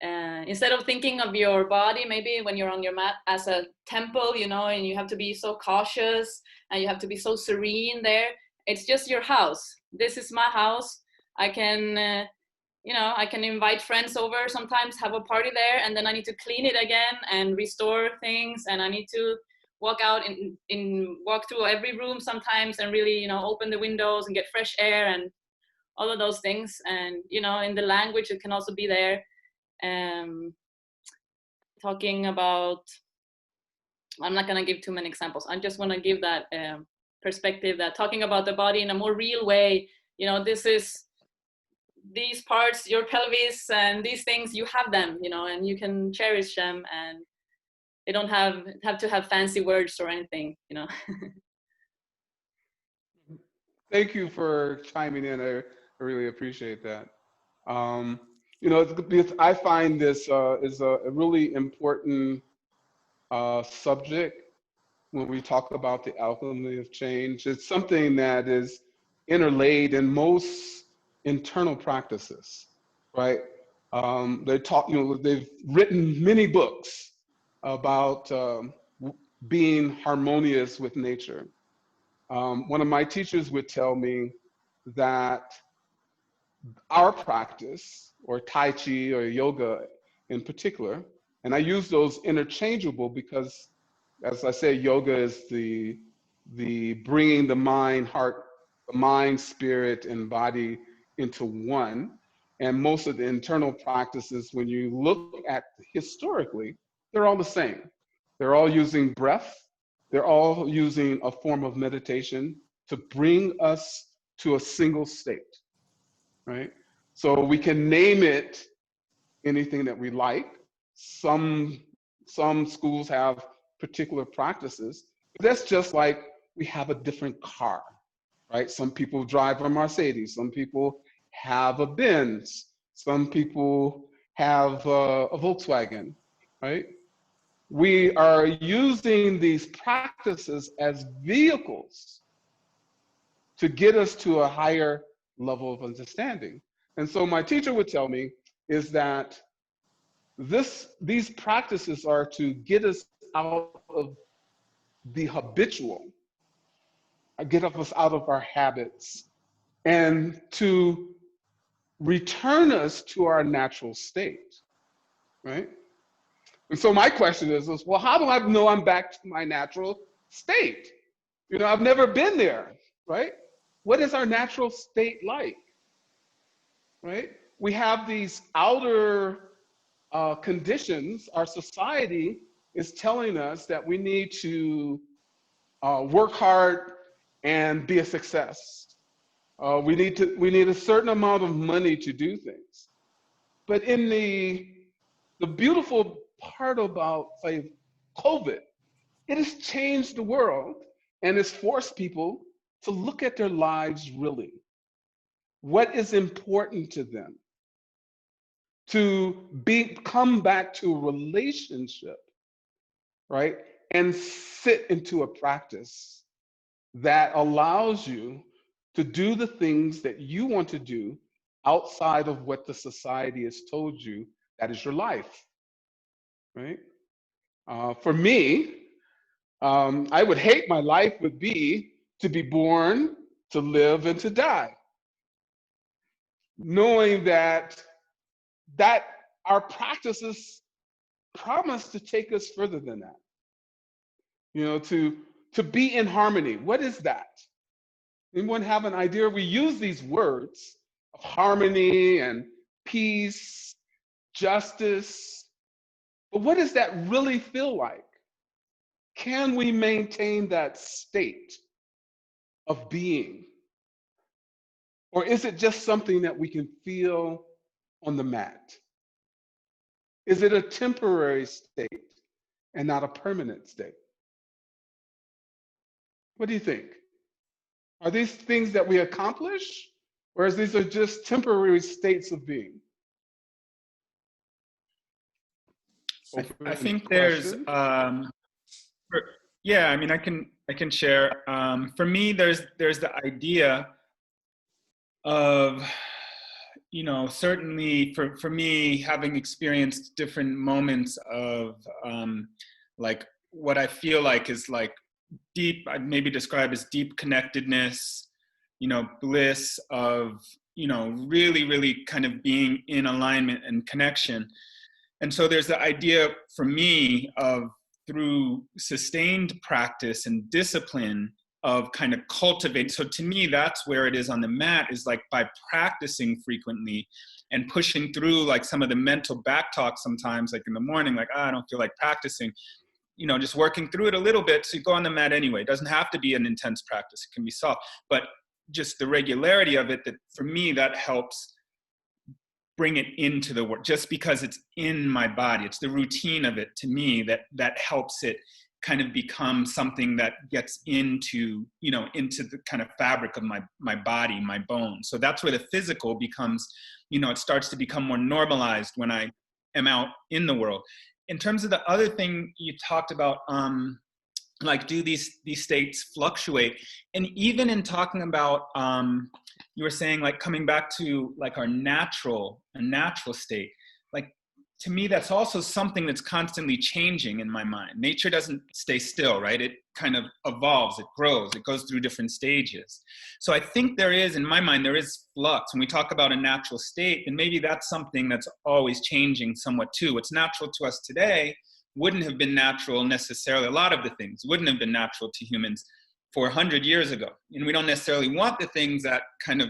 Instead of thinking of your body, maybe when you're on your mat as a temple, and you have to be so cautious and you have to be so serene there, it's just your house. This is my house. I can I can invite friends over, sometimes have a party there, and then I need to clean it again and restore things, and I need to walk out walk through every room sometimes and really open the windows and get fresh air and all of those things. And in the language it can also be there, talking about, I'm not going to give too many examples, I just want to give that perspective that talking about the body in a more real way, this is these parts, your pelvis and these things, you have them, and you can cherish them, and they don't have to have fancy words or anything, Thank you for chiming in. I really appreciate that. I find this is a really important subject when we talk about the alchemy of change. It's something that is interlaid in most internal practices, right? They've written many books about being harmonious with nature. One of my teachers would tell me that our practice, or Tai Chi or yoga in particular, and I use those interchangeable because, as I say, yoga is the bringing the mind, heart, the mind, spirit, and body into one. And most of the internal practices, when you look at historically, they're all the same. They're all using breath. They're all using a form of meditation to bring us to a single state, right? So we can name it anything that we like. Some schools have particular practices, but that's just like we have a different car, right? Some people drive a Mercedes, some people have a Benz, some people have a Volkswagen, right? We are using these practices as vehicles to get us to a higher level of understanding. And so my teacher would tell me is that these practices are to get us out of the habitual, get us out of our habits, and to return us to our natural state, right? And so my question is, well, how do I know I'm back to my natural state? I've never been there, right? What is our natural state like, right? We have these outer conditions. Our society is telling us that we need to work hard and be a success. We need a certain amount of money to do things. But in the beautiful part about, say, COVID, it has changed the world and it's forced people to look at their lives really. What is important to them? to come back to a relationship, right? And sit into a practice that allows you to do the things that you want to do outside of what the society has told you that is your life, right? For me, I would hate my life would be to be born, to live, and to die, knowing that our practices promise to take us further than that. You know, to be in harmony. What is that? Anyone have an idea? We use these words of harmony and peace, justice, but what does that really feel like? Can we maintain that state of being? Or is it just something that we can feel on the mat? Is it a temporary state and not a permanent state? What do you think? Are these things that we accomplish, or is these are just temporary states of being? I think there's, yeah, I mean, I can share. For me, there's the idea of, you know, certainly for me, having experienced different moments of like what I feel like is like deep, I'd maybe describe as deep connectedness, you know, bliss of, you know, really, really kind of being in alignment and connection. And so there's the idea for me of through sustained practice and discipline of kind of cultivate. So to me, that's where it is on the mat, is like by practicing frequently and pushing through like some of the mental back talk sometimes, like in the morning, like, I don't feel like practicing, you know, just working through it a little bit. So you go on the mat anyway. It doesn't have to be an intense practice. It can be soft, but just the regularity of it, that for me, that helps bring it into the work, just because it's in my body. It's the routine of it to me that helps it kind of become something that gets into, you know, into the kind of fabric of my body, my bones. So that's where the physical becomes, you know, it starts to become more normalized when I am out in the world. In terms of the other thing you talked about, like, do these states fluctuate? And even in talking about, you were saying like coming back to like a natural state, like to me, that's also something that's constantly changing in my mind. Nature doesn't stay still, right? It kind of evolves, it grows, it goes through different stages. So I think there is, in my mind, there is flux. When we talk about a natural state, then maybe that's something that's always changing somewhat too. What's natural to us today wouldn't have been natural necessarily. A lot of the things wouldn't have been natural to humans 400 years ago. And we don't necessarily want the things that kind of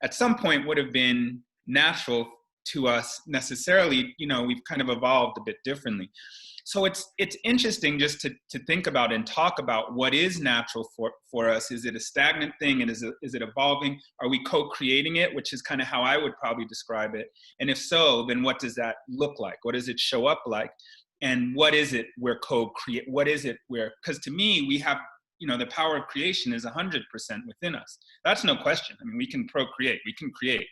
at some point would have been natural to us necessarily. You know, we've kind of evolved a bit differently. So it's interesting just to think about and talk about what is natural for us. Is it a stagnant thing, and is it evolving? Are we co-creating it, which is kind of how I would probably describe it? And if so, then what does that look like? What does it show up like? And what is it we're co-create? What is it we're, because to me, we have, you know, the power of creation is 100% within us. That's no question. I mean, we can procreate, we can create,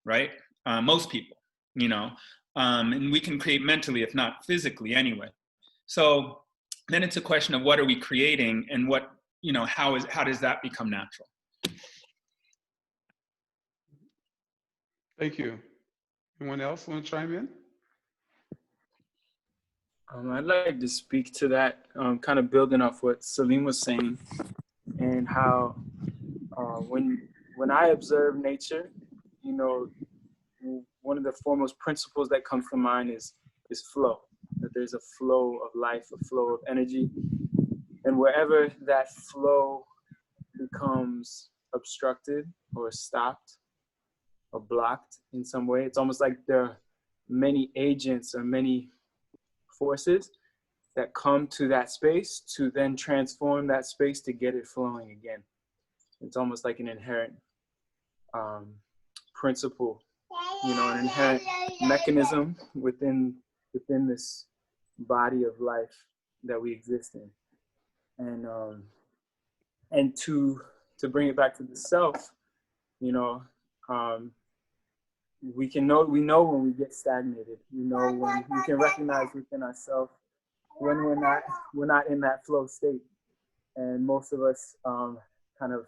right? Most people, you know, and we can create mentally, if not physically anyway. So then it's a question of what are we creating, and what, you know, how does that become natural? Thank you. Anyone else want to chime in? I'd like to speak to that, kind of building off what Salim was saying, and how when I observe nature, you know, one of the foremost principles that comes to mind is flow. That there's a flow of life, a flow of energy, and wherever that flow becomes obstructed or stopped or blocked in some way, it's almost like there are many agents or many forces that come to that space to then transform that space to get it flowing again. It's almost like an inherent principle, you know, an inherent mechanism within this body of life that we exist in. And to bring it back to the self, you know, we know when we get stagnated. We know when we can recognize within ourselves when we're not in that flow state. And most of us kind of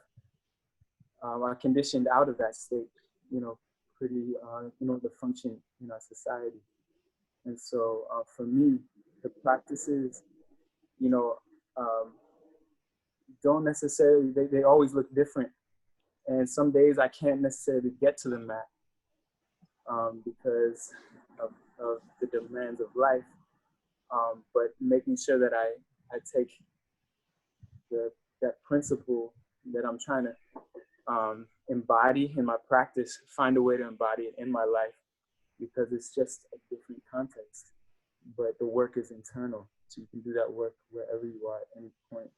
are conditioned out of that state, pretty in order to function in our society. And so for me, the practices, don't necessarily, they always look different. And some days I can't necessarily get to the mat because of the demands of life. But making sure that I take that principle that I'm trying to embody in my practice, find a way to embody it in my life, because it's just a different context. But the work is internal, so you can do that work wherever you are at any point.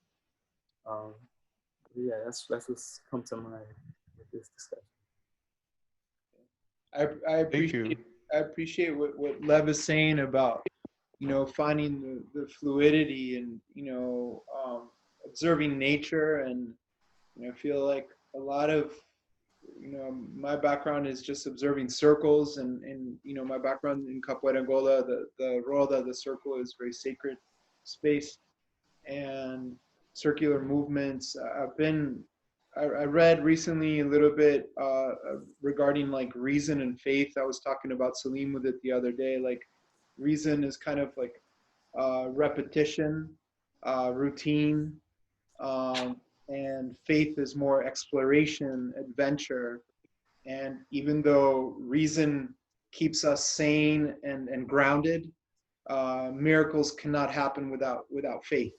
Yeah, that's what's come to mind with this discussion. I appreciate what Lev is saying about, finding the fluidity and, observing nature. And, I feel like a lot of, my background is just observing circles, and my background in Capoeira Angola, the roda, the circle, is very sacred space and circular movements. I read recently a little bit regarding like reason and faith. I was talking about Salim with it the other day. Like, reason is kind of like repetition, routine, and faith is more exploration, adventure. And even though reason keeps us sane and grounded, miracles cannot happen without faith.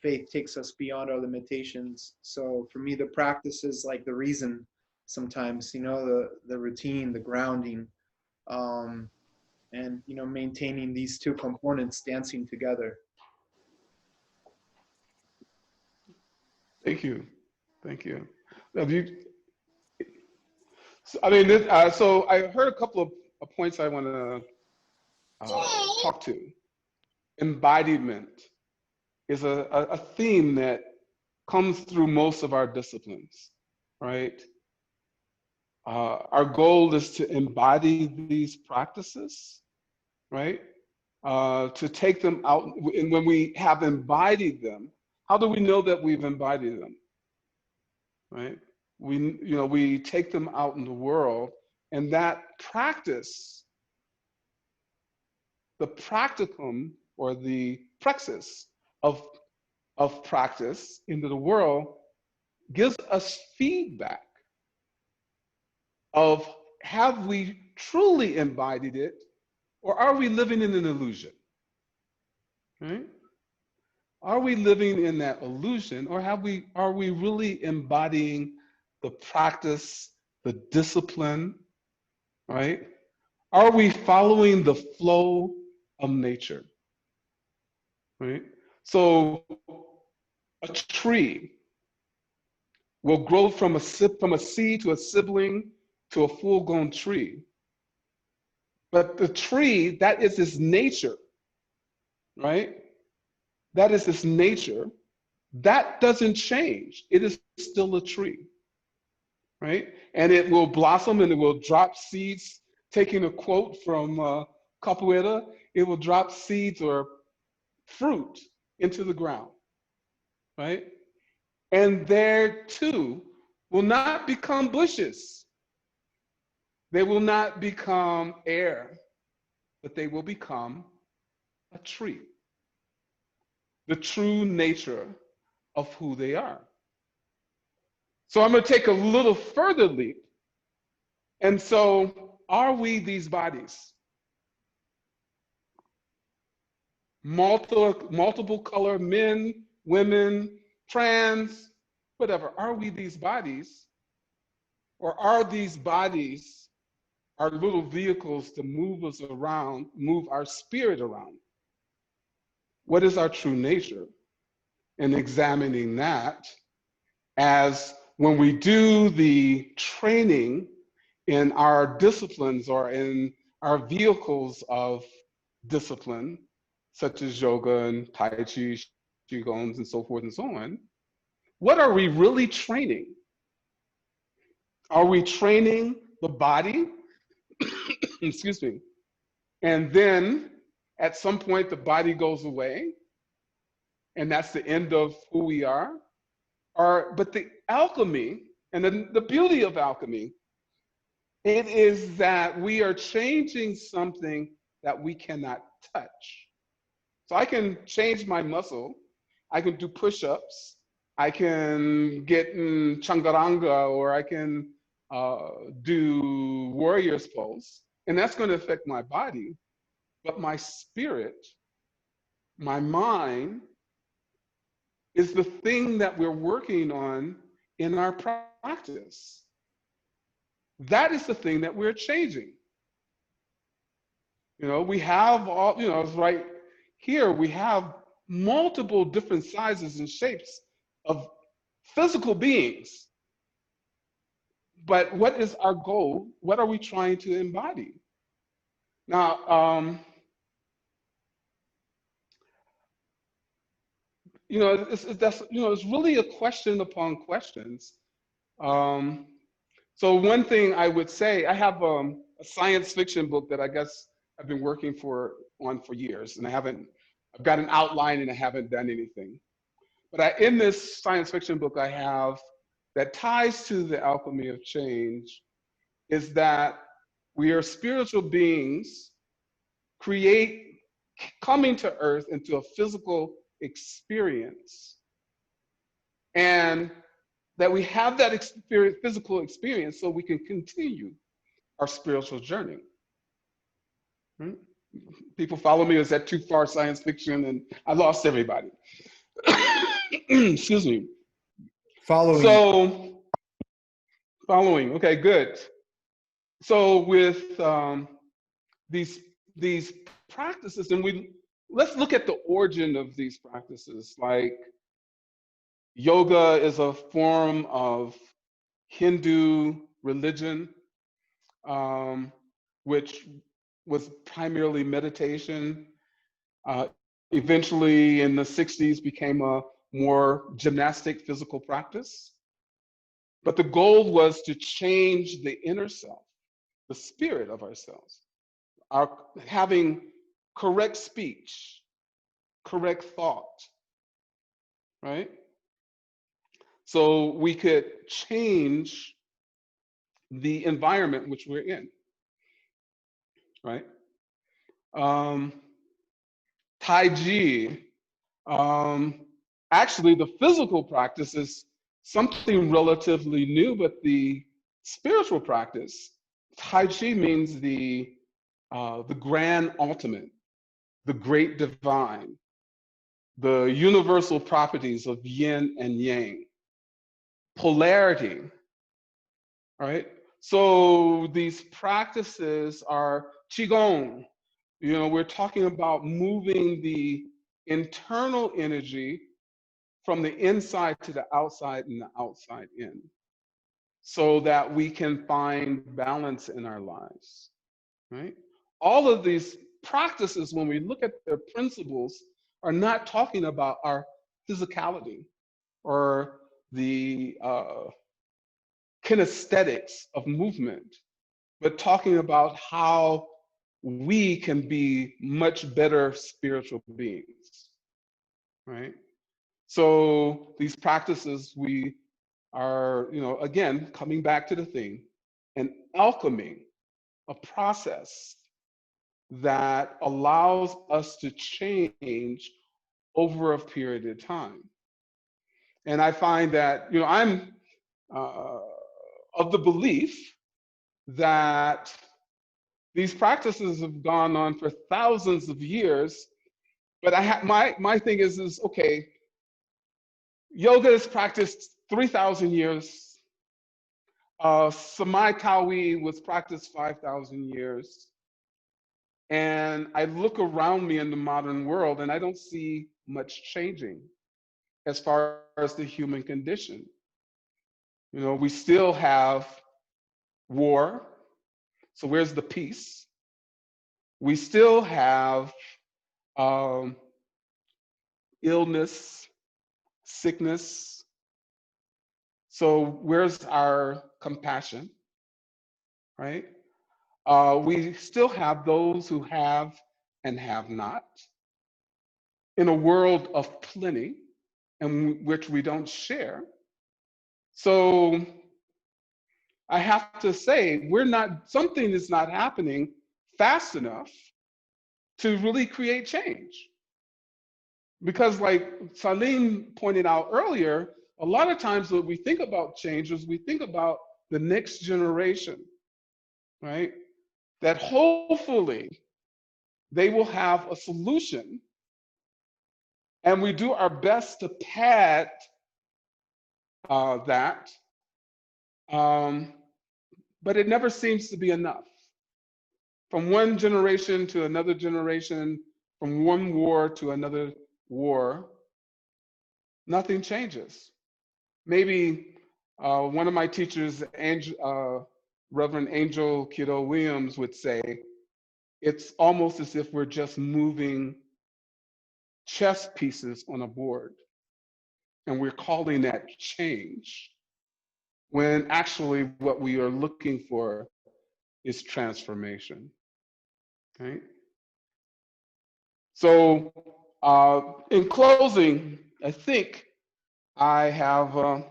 Faith takes us beyond our limitations. So for me, the practice is like the reason sometimes, the routine, the grounding, and, maintaining these two components dancing together. Thank you. Have you? So, I mean, so I heard a couple of points I want to talk to. Embodiment is a theme that comes through most of our disciplines, right? Our goal is to embody these practices, right? To take them out, and when we have embodied them, how do we know that we've embodied them, right? We take them out in the world, and that practice, the practicum or the praxis of practice into the world gives us feedback of, have we truly embodied it, or are we living in an illusion, right? Are we living in that illusion, or are we really embodying the practice, the discipline, right? Are we following the flow of nature, right? So a tree will grow from a seed to a sibling to a full-grown tree. But the tree, that is its nature, right? That is its nature. That doesn't change. It is still a tree, right? And it will blossom and it will drop seeds. Taking a quote from Capoeira, it will drop seeds or fruit into the ground, right? And there too will not become bushes. They will not become air, but they will become a tree. The true nature of who they are. So I'm going to take a little further leap. And so, are we these bodies? Multiple color men, women, trans, whatever. Are we these bodies? Or are these bodies our little vehicles to move us around, move our spirit around? What is our true nature? And examining that, as when we do the training in our disciplines or in our vehicles of discipline, such as yoga and Tai Chi, Qigong, and so forth and so on, what are we really training? Are we training the body? Excuse me. And then at some point the body goes away and that's the end of who we are? But the alchemy and the beauty of alchemy, it is that we are changing something that we cannot touch. So I can change my muscle, I can do push-ups, I can get in changaranga, or I can do warrior's pose, and that's going to affect my body. But my spirit, my mind, is the thing that we're working on in our practice. That is the thing that we're changing. You know, we have all, you know, it's right here, we have multiple different sizes and shapes of physical beings. But what is our goal? What are we trying to embody? Now, you know, it's really a question upon questions. So one thing I would say, I have a science fiction book that I guess I've been working on for years, and I've got an outline and I haven't done anything. But in this science fiction book I have that ties to the alchemy of change is that we are spiritual beings coming to earth into a physical experience. And that we have that physical experience so we can continue our spiritual journey. Right? People follow me, is that too far science fiction? And I lost everybody. Excuse me. Following. So, following, okay, good. So with these practices, and let's look at the origin of these practices. Like yoga is a form of Hindu religion, which was primarily meditation. Eventually in the 60s became a more gymnastic physical practice. But the goal was to change the inner self, the spirit of ourselves, having correct speech, correct thought, right? So we could change the environment which we're in, right? Tai Chi, actually the physical practice is something relatively new, but the spiritual practice, Tai Chi means the grand ultimate, the great divine, the universal properties of yin and yang, polarity, right? So these practices are Qigong. You know, we're talking about moving the internal energy from the inside to the outside and the outside in, so that we can find balance in our lives, right? All of these practices, when we look at their principles, are not talking about our physicality or the kinesthetics of movement, but talking about how we can be much better spiritual beings, right? So these practices, we are, you know, again, coming back to the thing, an alchemy, a process that allows us to change over a period of time. And I find that, you know, I'm of the belief that these practices have gone on for thousands of years, but my thing is okay, yoga is practiced 3,000 years. Samai Tawi was practiced 5,000 years. And I look around me in the modern world and I don't see much changing as far as the human condition. You know, we still have war. So where's the peace? We still have illness, sickness. So where's our compassion, right? We still have those who have and have not. In a world of plenty, in which we don't share. So I have to say, something is not happening fast enough to really create change. Because like Salim pointed out earlier, a lot of times when we think about change is we think about the next generation, right? That hopefully they will have a solution, and we do our best to pad that, but it never seems to be enough. From one generation to another generation, from one war to another war, nothing changes. Maybe one of my teachers, Reverend Angel Kiddo Williams, would say, it's almost as if we're just moving chess pieces on a board, and we're calling that change, when actually what we are looking for is transformation, right? So in closing, I think I have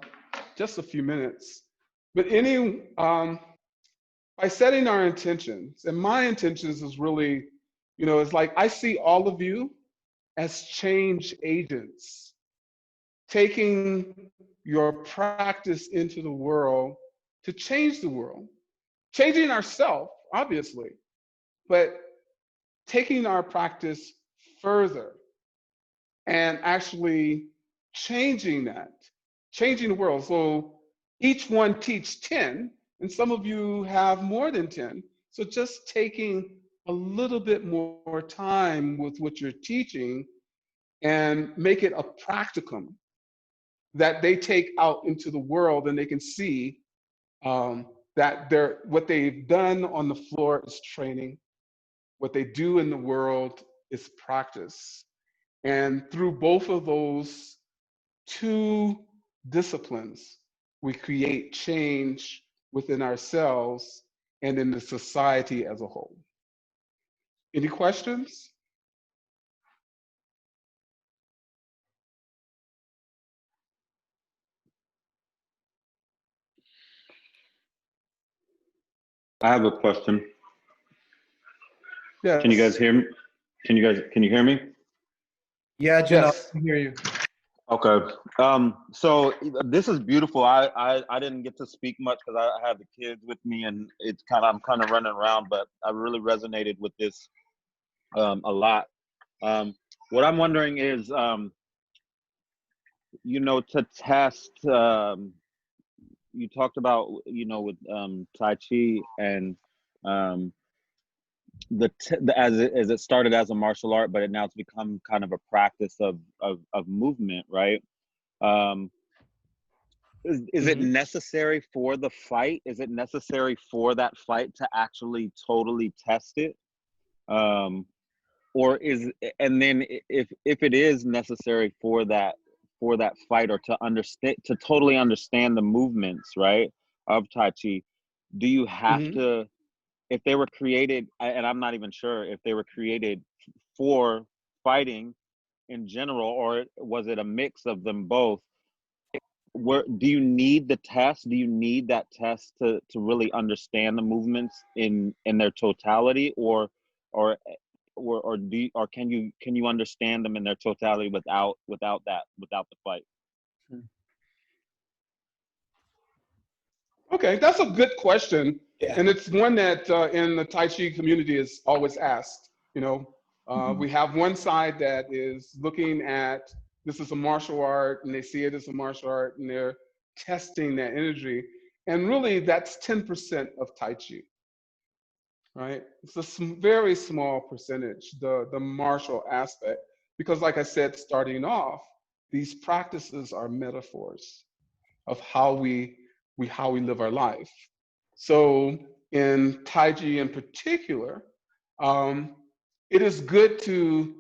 just a few minutes, but by setting our intentions, and my intentions is really, it's like I see all of you as change agents, taking your practice into the world to change the world, changing ourselves, obviously, but taking our practice further and actually changing the world. So each one teach 10, and some of you have more than 10. So just taking a little bit more time with what you're teaching and make it a practicum that they take out into the world, and they can see that what they've done on the floor is training. What they do in the world is practice. And through both of those two disciplines, we create change within ourselves and in the society as a whole. Any questions? I have a question. Yes. Can you guys hear me? Can you hear me? Yeah, Janelle, Yes. I can hear you. Okay. So this is beautiful. I didn't get to speak much because I have the kids with me, and I'm kind of running around, but I really resonated with this a lot. What I'm wondering is, to test. You talked about, with Tai Chi and as it started as a martial art, but now it's become kind of a practice of movement, right? Is it necessary for the fight? Is it necessary for that fight to actually totally test it? Or and then if it is necessary for that fight, or to totally understand the movements, right, of Tai Chi, do you have to, if they were created, and I'm not even sure if they were created for fighting in general, or was it a mix of them both? Do you need the test? Do you need that test to really understand the movements in their totality, or can you understand them in their totality without the fight? Okay, that's a good question. Yeah. And it's one that in the Tai Chi community is always asked. We have one side that is looking at this is a martial art, and they see it as a martial art, and they're testing that energy. And really, that's 10% of Tai Chi, right? It's a very small percentage, the martial aspect, because like I said, starting off, these practices are metaphors of how we live our life. So in Tai Chi in particular, it is good to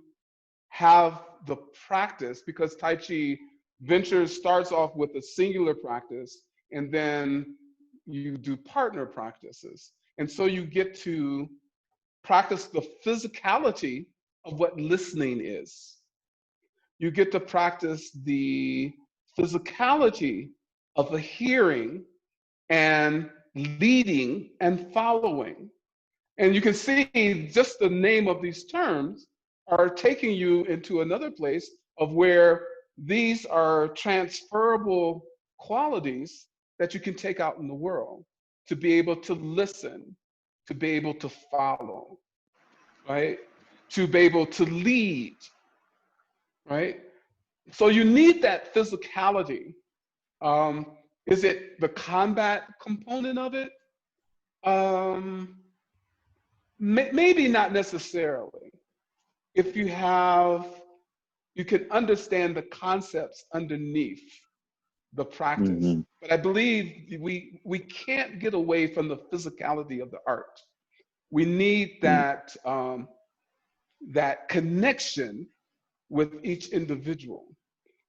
have the practice, because Tai Chi starts off with a singular practice, and then you do partner practices. And so you get to practice the physicality of what listening is. You get to practice the physicality of the hearing and leading and following. And you can see just the name of these terms are taking you into another place of where these are transferable qualities that you can take out in the world to be able to listen, to be able to follow, right? To be able to lead, right? So you need that physicality. Is it the combat component of it? Maybe not necessarily. If you can understand the concepts underneath the practice. Mm-hmm. But I believe we can't get away from the physicality of the art. We need that that connection with each individual,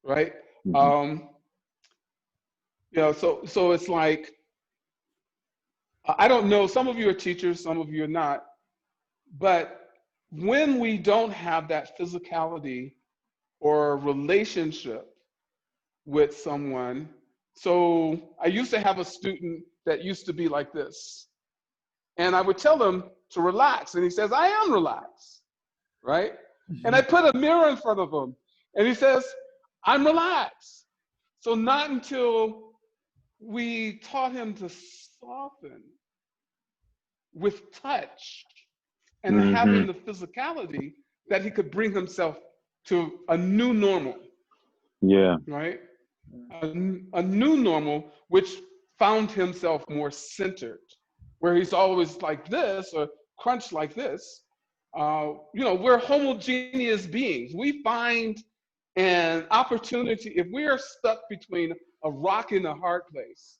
right? Mm-hmm. You know, so it's like, I don't know, some of you are teachers, some of you are not, but when we don't have that physicality or relationship with someone, so I used to have a student that used to be like this, and I would tell him to relax, and he says, I am relaxed, right? And I put a mirror in front of him, and he says, I'm relaxed. So not until we taught him to soften with touch and having the physicality that he could bring himself to a new normal. Yeah. Right? A new normal, which found himself more centered, where he's always like this or crunched like this. You know, we're homogeneous beings. We find an opportunity, if we are stuck between a rock and a hard place,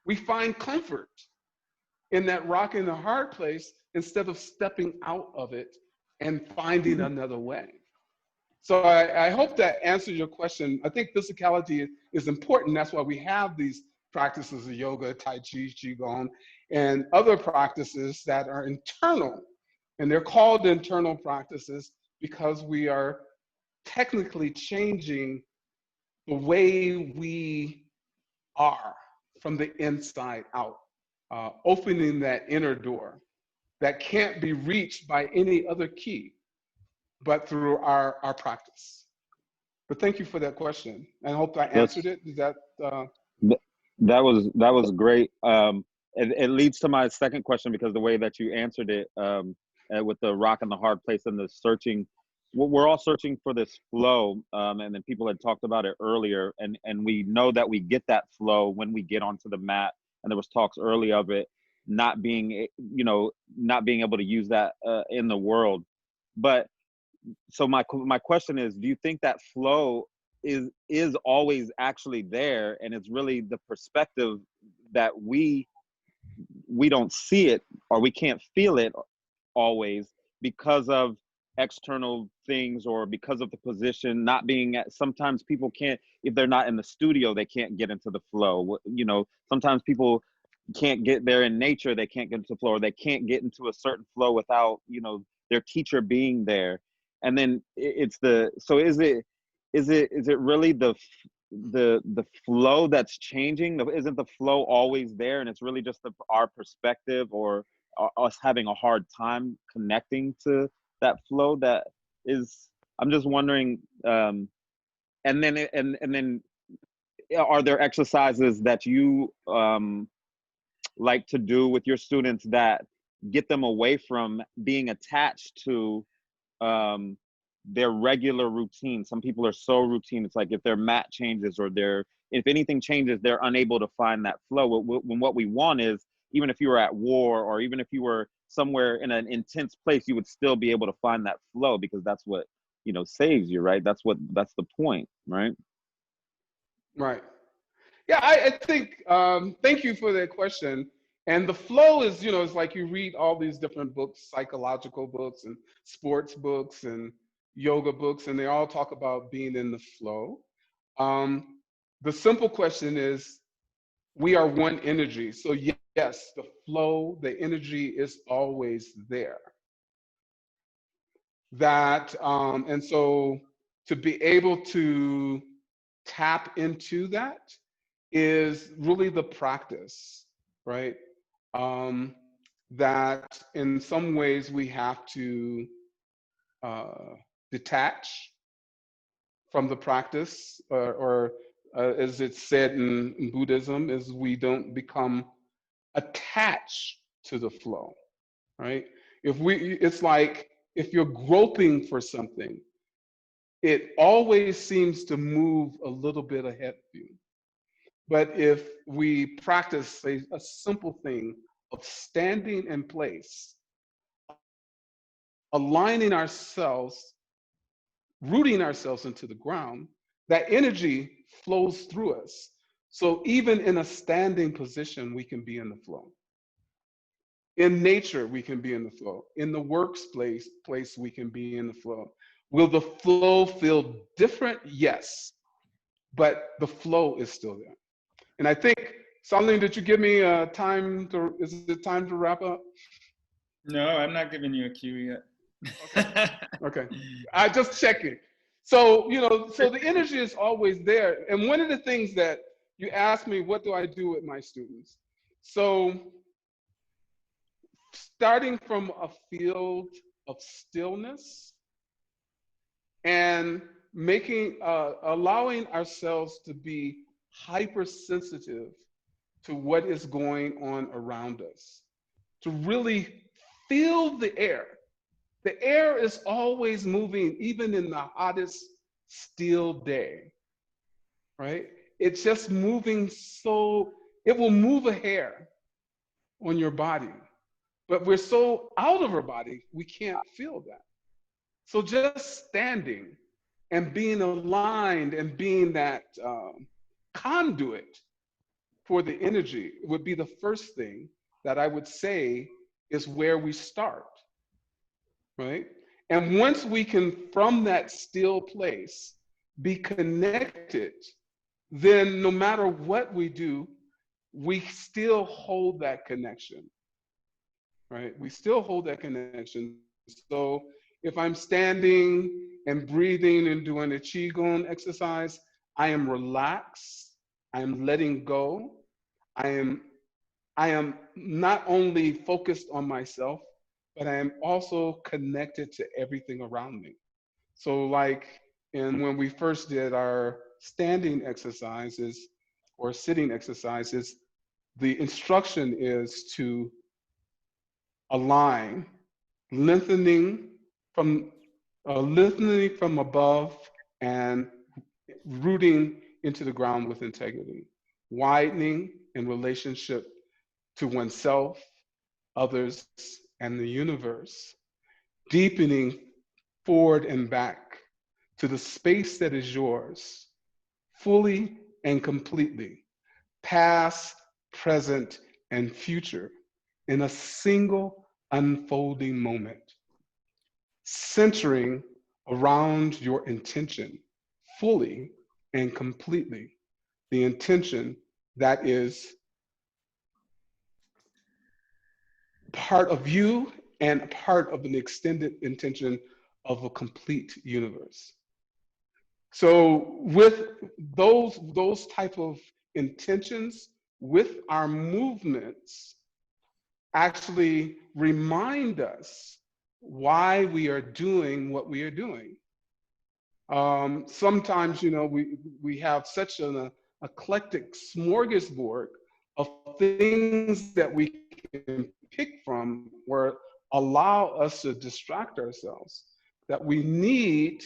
we find comfort in that rock and a hard place instead of stepping out of it and finding another way. So I hope that answers your question. I think physicality is important. That's why we have these practices of yoga, tai chi, qigong, and other practices that are internal. And they're called internal practices because we are technically changing the way we are from the inside out, opening that inner door that can't be reached by any other key but through our practice. But thank you for that question. I hope I answered it. Is that that was great. It leads to my second question, because the way that you answered it, with the rock and the hard place and the searching, we're all searching for this flow, and then people had talked about it earlier, and we know that we get that flow when we get onto the mat, and there was talks early of it not being, not being able to use that in the world. But so my question is, do you think that flow is always actually there, and it's really the perspective that we don't see it, or we can't feel it always because of external things, or because of the position not being at, sometimes people can't, if they're not in the studio, they can't get into the flow. Sometimes people can't get there in nature, they can't get into the flow, or they can't get into a certain flow without their teacher being there. And then it's so is it really the flow that's changing? Isn't the flow always there, and it's really just our perspective, or us having a hard time connecting to that flow? That is, I'm just wondering. And then are there exercises that you like to do with your students that get them away from being attached to their regular routine? Some people are so routine, it's like if their mat changes, or if anything changes, they're unable to find that flow. When what we want is, even if you were at war, or even if you were somewhere in an intense place, you would still be able to find that flow, because that's what saves you, right? That's the point, right? Right. Yeah, I think, thank you for that question. And the flow is, it's like you read all these different books, psychological books and sports books and yoga books, and they all talk about being in the flow. The simple question is, we are one energy. So yes, the flow, the energy is always there. And so to be able to tap into that is really the practice, right? That in some ways we have to detach from the practice, or as it's said in Buddhism, is we don't become attached to the flow, right? It's like if you're groping for something, it always seems to move a little bit ahead of you. But if we practice a simple thing of standing in place, aligning ourselves, rooting ourselves into the ground, that energy flows through us. So even in a standing position, we can be in the flow. In nature, we can be in the flow. In the workplace, we can be in the flow. Will the flow feel different? Yes, but the flow is still there. And I think, Salim, did you give me is it time to wrap up? No, I'm not giving you a cue yet. Okay, I just checking. So, so the energy is always there. And one of the things that you asked me, what do I do with my students? So starting from a field of stillness and allowing ourselves to be hypersensitive to what is going on around us, to really feel the air. The air is always moving, even in the hottest still day, right? It's just moving, so it will move a hair on your body, but we're so out of our body, we can't feel that. So just standing and being aligned and being that conduit for the energy would be the first thing that I would say is where we start, right? And once we can, from that still place, be connected, then no matter what we do, we still hold that connection, right? We still hold that connection. So if I'm standing and breathing and doing a Qigong exercise, I am relaxed, I am letting go, I am not only focused on myself, but I am also connected to everything around me. So when we first did our standing exercises or sitting exercises, the instruction is to align, lengthening from above and rooting into the ground with integrity, widening in relationship to oneself, others, and the universe, deepening forward and back to the space that is yours, fully and completely, past, present, and future, in a single unfolding moment, centering around your intention, fully and completely, the intention that is part of you and part of an extended intention of a complete universe. So with those type of intentions, with our movements, actually remind us why we are doing what we are doing. Sometimes, we have such an eclectic smorgasbord of things that we can pick from or allow us to distract ourselves, that we need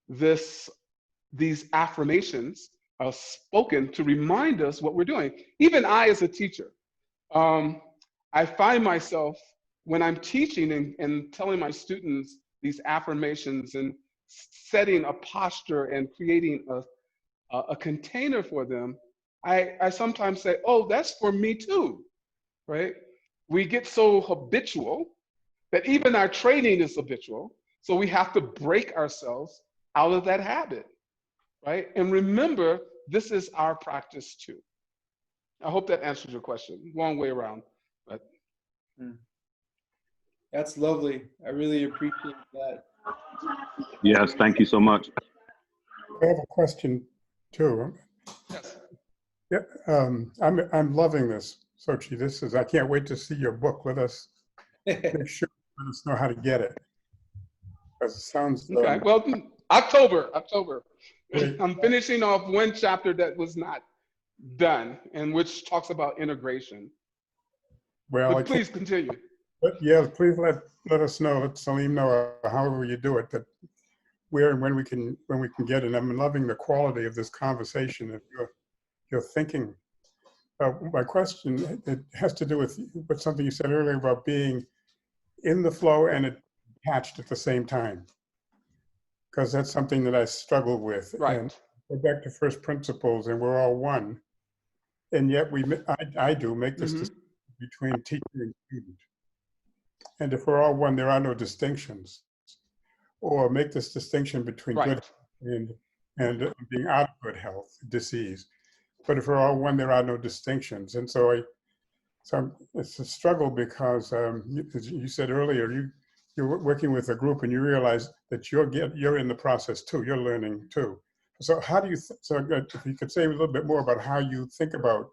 these affirmations spoken to remind us what we're doing. Even I, as a teacher, I find myself when I'm teaching and telling my students these affirmations and setting a posture and creating a container for them, I sometimes say, oh, that's for me too, right? We get so habitual that even our training is habitual. So we have to break ourselves out of that habit, right? And remember, this is our practice too. I hope that answers your question. Long way around, but. That's lovely. I really appreciate that. Yes, thank you so much. I have a question too. Yes. Yeah, I'm loving this, Zochi. I can't wait to see your book. Let us make sure, let us know how to get it. Because it sounds okay. Well, October. Great. I'm finishing off one chapter that was not done, and which talks about integration. Well, but please continue. But yeah, please let us know, let Salim know, however you do it, that where and when we can get it. I'm loving the quality of this conversation, of your thinking. My question, it has to do with something you said earlier about being in the flow and attached at the same time, because that's something that I struggle with. Right. And go back to first principles, and we're all one, and yet I do make this distinction between teacher and student. And if we're all one, there are no distinctions. Or make this distinction between good and being out of good health, disease. But if we're all one, there are no distinctions. And so it's a struggle because, as you said earlier, you're working with a group and you realize that you're in the process too. You're learning too. So how do you? If you could say a little bit more about how you think about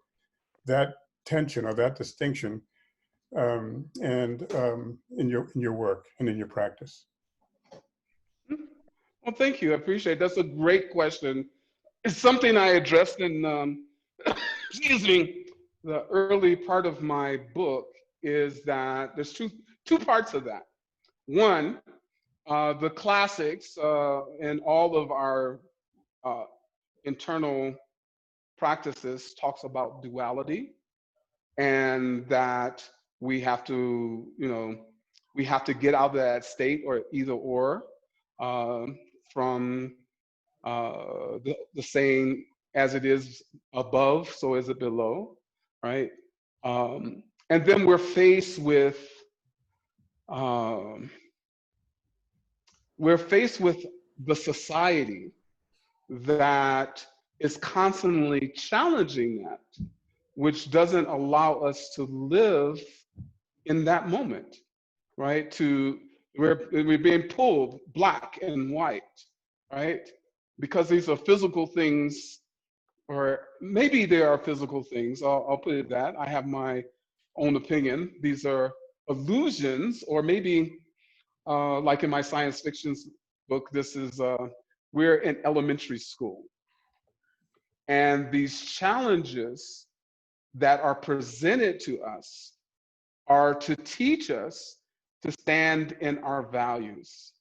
that tension or that distinction, and in your work and in your practice. Well, thank you. I appreciate it. That's a great question. It's something I addressed in, excuse me, the early part of my book. Is that there's two parts of that. One, the classics and all of our internal practices talks about duality, and that we have to, we have to get out of that state, or either or, from the saying, as it is above, so is it below, right? And then we're faced with the society that is constantly challenging that, which doesn't allow us to live in that moment, right? We're being pulled black and white, right? Because these are physical things, or maybe they are physical things. I'll put it that. I have my own opinion. These are illusions, or maybe like in my science fiction book, this is, we're in elementary school. And these challenges that are presented to us are to teach us to stand in our values,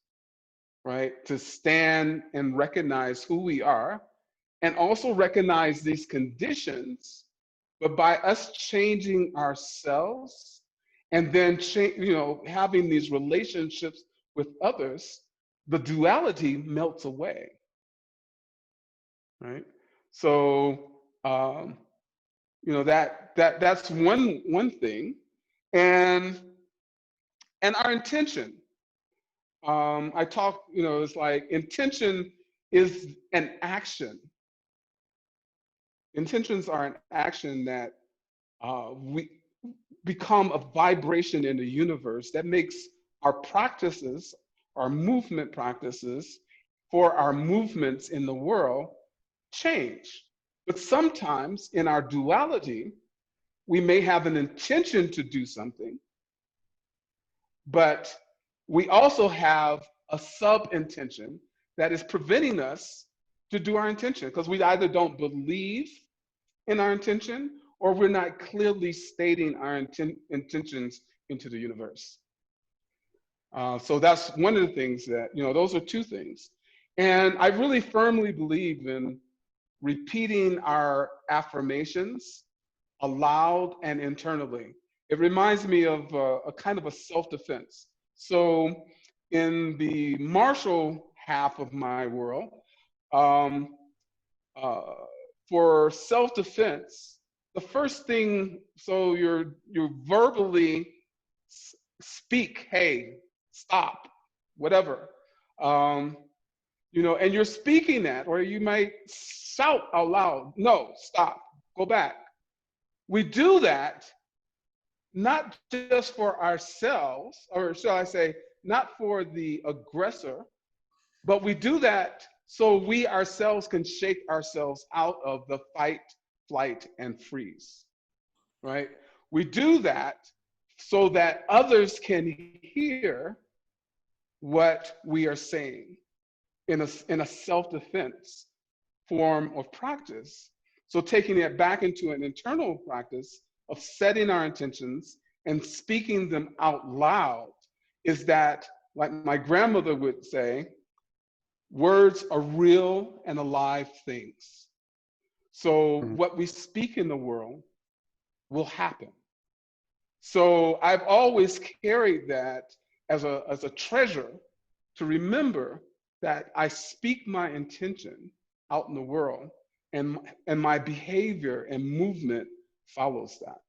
right? To stand and recognize who we are, and also recognize these conditions, but by us changing ourselves and then having these relationships with others, the duality melts away, right? So that's one thing, and our intention. I talk, it's like intention is an action. Intentions are an action that we become a vibration in the universe that makes our practices, our movement practices, for our movements in the world change. But sometimes in our duality, we may have an intention to do something, but we also have a sub-intention that is preventing us to do our intention, because we either don't believe in our intention, or we're not clearly stating our intentions into the universe. So that's one of the things that, those are two things. And I really firmly believe in repeating our affirmations aloud and internally. It reminds me of a kind of a self-defense. So in the martial half of my world, for self-defense, the first thing, so you verbally speak, hey, stop, whatever, and you're speaking that, or you might shout out loud, no, stop, go back. we do that not just for ourselves, or shall I say, not for the aggressor, but we do that so we ourselves can shake ourselves out of the fight, flight, and freeze, right? We do that so that others can hear what we are saying in a self-defense form of practice. So taking it back into an internal practice of setting our intentions and speaking them out loud is that, like my grandmother would say, words are real and alive things. So what we speak in the world will happen. So I've always carried that as a treasure to remember that I speak my intention out in the world, and my behavior and movement follows that.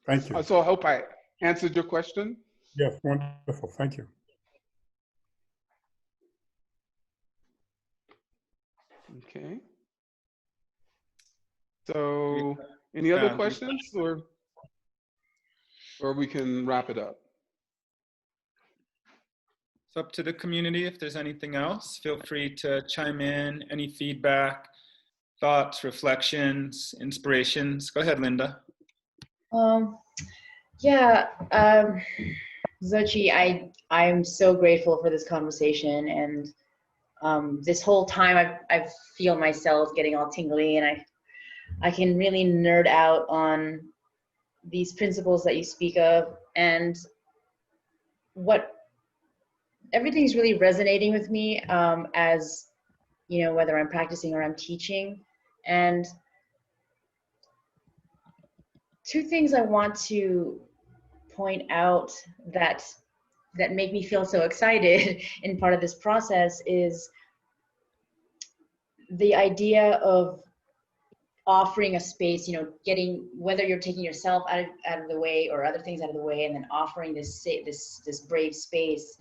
Thank you. So I hope I answered your question. Yes, wonderful. Thank you. Okay. So any other questions, or we can wrap it up? It's up to the community. If there's anything else, feel free to chime in. Any feedback, thoughts, reflections, inspirations. Go ahead, Linda. Zochi, I'm so grateful for this conversation, and this whole time I feel myself getting all tingly, and I can really nerd out on these principles that you speak of, and everything's really resonating with me, as you know, whether I'm practicing or I'm teaching. And two things I want to point out that make me feel so excited in part of this process is the idea of offering a space, you know, whether you're taking yourself out of the way or other things out of the way, and then offering this brave space.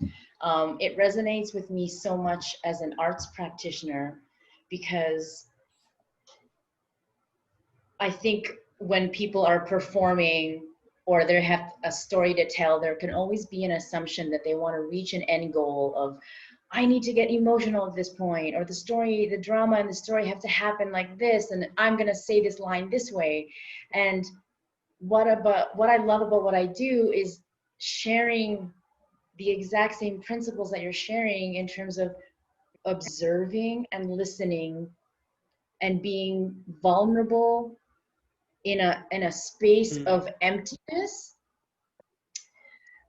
It resonates with me so much as an arts practitioner, because I think when people are performing or they have a story to tell, there can always be an assumption that they want to reach an end goal of, I need to get emotional at this point, or the drama and the story have to happen like this, and I'm going to say this line this way. And what I love about what I do is sharing the exact same principles that you're sharing in terms of observing and listening and being vulnerable in a space of emptiness,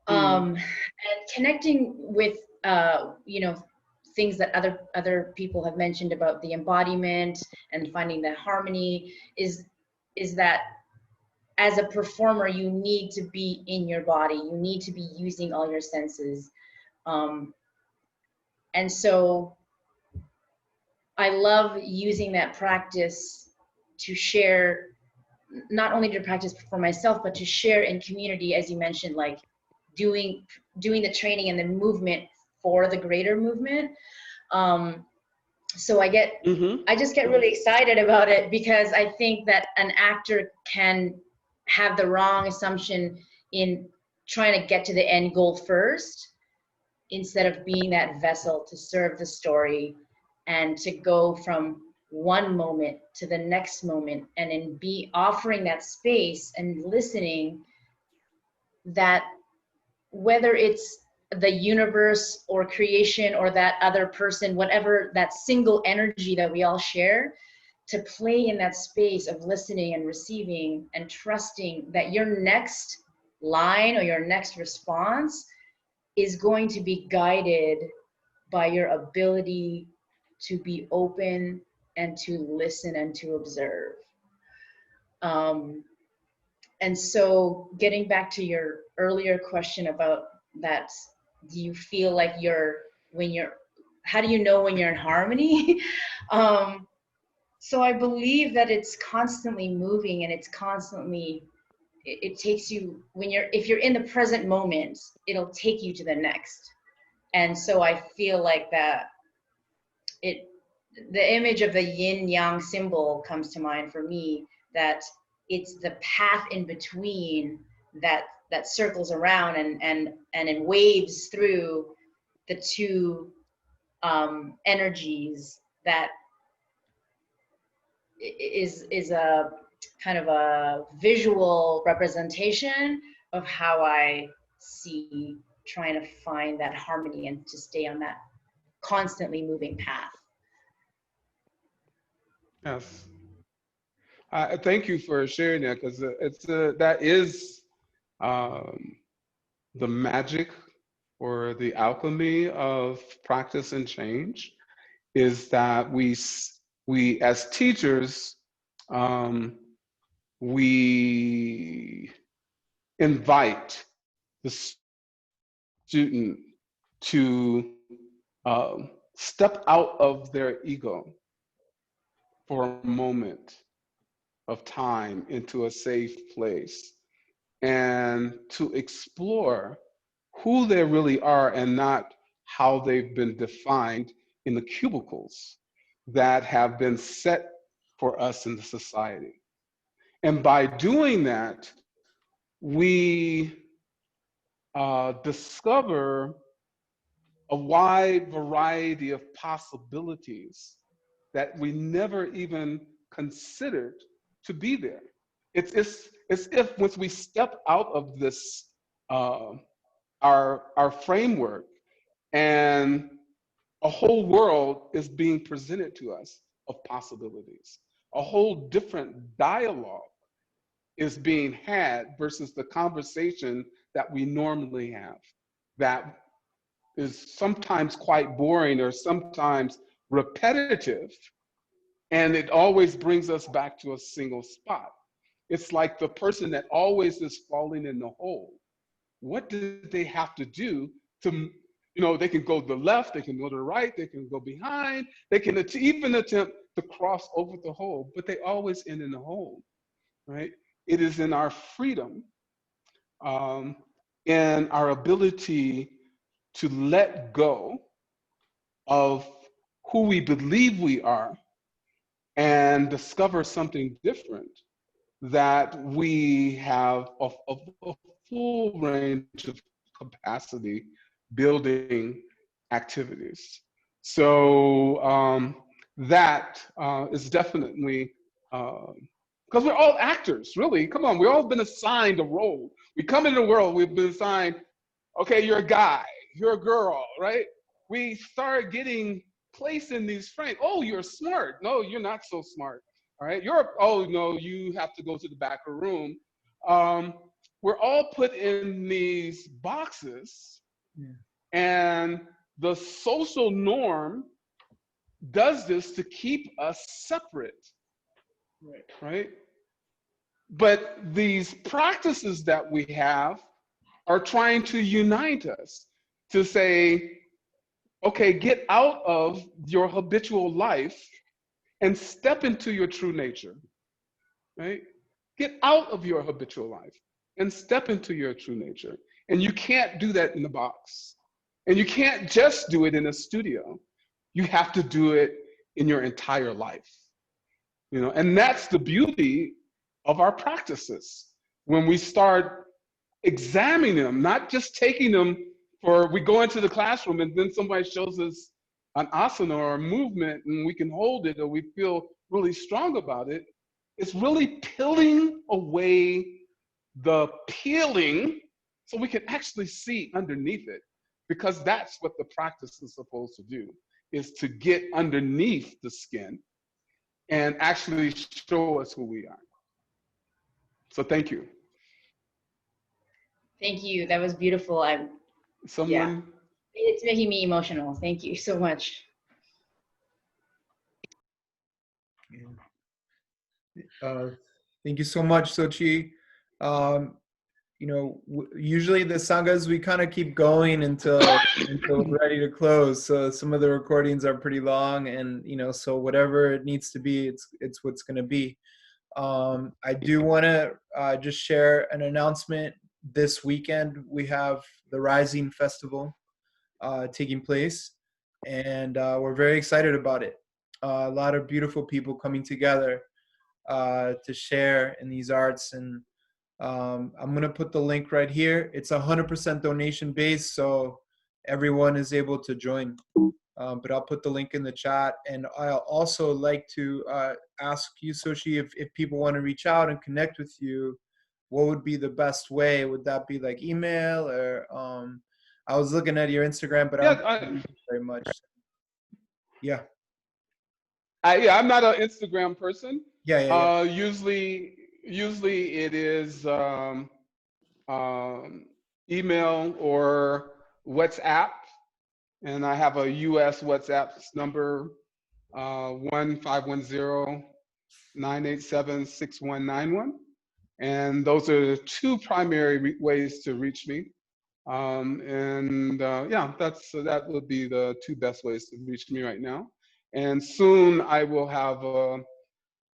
and connecting with you know, things that other people have mentioned about the embodiment and finding that harmony is that as a performer you need to be in your body, you need to be using all your senses, and so I love using that practice to share, not only to practice for myself, but to share in community, as you mentioned, like doing the training and the movement for the greater movement. So I just get really excited about it, because I think that an actor can have the wrong assumption in trying to get to the end goal first, instead of being that vessel to serve the story and to go from one moment to the next moment, and in offering that space and listening, that whether it's the universe or creation or that other person, whatever that single energy that we all share, to play in that space of listening and receiving and trusting that your next line or your next response is going to be guided by your ability to be open and to listen and to observe. And so getting back to your earlier question about that, do you feel like how do you know when you're in harmony? So I believe that it's constantly moving, and it's constantly, it takes you, if you're in the present moment, it'll take you to the next. And so I feel like that the image of the yin yang symbol comes to mind for me, that it's the path in between that circles around and it waves through the two energies, that is a kind of a visual representation of how I see trying to find that harmony and to stay on that constantly moving path. Yes. Thank you for sharing that, because that is the magic or the alchemy of practice and change, is that we as teachers, we invite the student to step out of their ego for a moment of time into a safe place and to explore who they really are and not how they've been defined in the cubicles that have been set for us in the society. And by doing that, we discover a wide variety of possibilities that we never even considered to be there. It's if once we step out of this our framework, and a whole world is being presented to us of possibilities. A whole different dialogue is being had versus the conversation that we normally have, that is sometimes quite boring or sometimes repetitive, and it always brings us back to a single spot. It's like the person that always is falling in the hole. What do they have to do to, they can go to the left, they can go to the right, they can go behind, they can even attempt to cross over the hole, but they always end in the hole, right? It is in our freedom, in our ability to let go of who we believe we are and discover something different, that we have a full range of capacity building activities. So that is definitely, because we're all actors, really. Come on, we've all been assigned a role. We come into the world, we've been assigned, okay, you're a guy, you're a girl, right? We start getting placed in these frames. Oh, you're smart. No, you're not so smart. All right, oh no, you have to go to the back of the room. We're all put in these boxes, and the social norm does this to keep us separate, right? But these practices that we have are trying to unite us, to say, okay, get out of your habitual life and step into your true nature, right? Get out of your habitual life and step into your true nature. And you can't do that in a box. And you can't just do it in a studio. You have to do it in your entire life. And that's the beauty of our practices. When we start examining them, not just taking them we go into the classroom and then somebody shows us an asana or a movement and we can hold it or we feel really strong about it. It's really peeling away the peeling so we can actually see underneath it, because that's what the practice is supposed to do, is to get underneath the skin and actually show us who we are. So thank you. Thank you. That was beautiful. Yeah, it's making me emotional. Thank you so much. Thank you so much, Zochi. Usually the sanghas, we kind of keep going until we're ready to close. So some of the recordings are pretty long, and so whatever it needs to be, it's what's going to be. I do want to just share an announcement. This weekend we have the Rising Festival taking place, and we're very excited about it. a lot of beautiful people coming together to share in these arts. And I'm gonna put the link right here. It's 100% donation based, so everyone is able to join. But I'll put the link in the chat. And I'll also like to ask you, Zochi, if people want to reach out and connect with you, what would be the best way? Would that be like email or I was looking at your Instagram, but Yeah, I don't very much. Yeah. I'm not an Instagram person. Yeah. Usually it is email or WhatsApp, and I have a U.S. WhatsApp number 1-510-987-6191, and those are the two primary ways to reach me. That would be the two best ways to reach me right now. And soon I will have a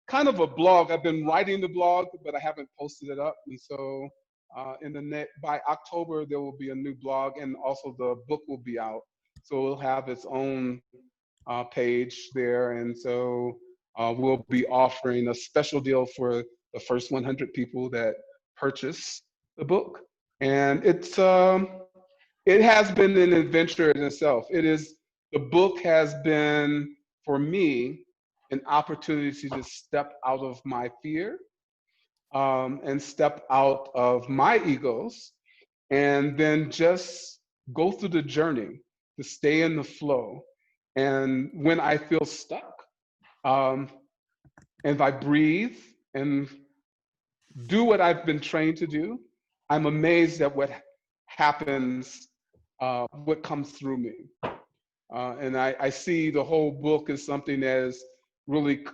kind of a blog. I've been writing the blog, but I haven't posted it up. And so by October, there will be a new blog, and also the book will be out. So it'll have its own page there. And so we'll be offering a special deal for the first 100 people that purchase the book. And it has been an adventure in itself. The book has been, for me, an opportunity to step out of my fear and step out of my egos, and then just go through the journey, to stay in the flow. And when I feel stuck, and if I breathe and do what I've been trained to do, I'm amazed at what happens, what comes through me. And I see the whole book as something that is really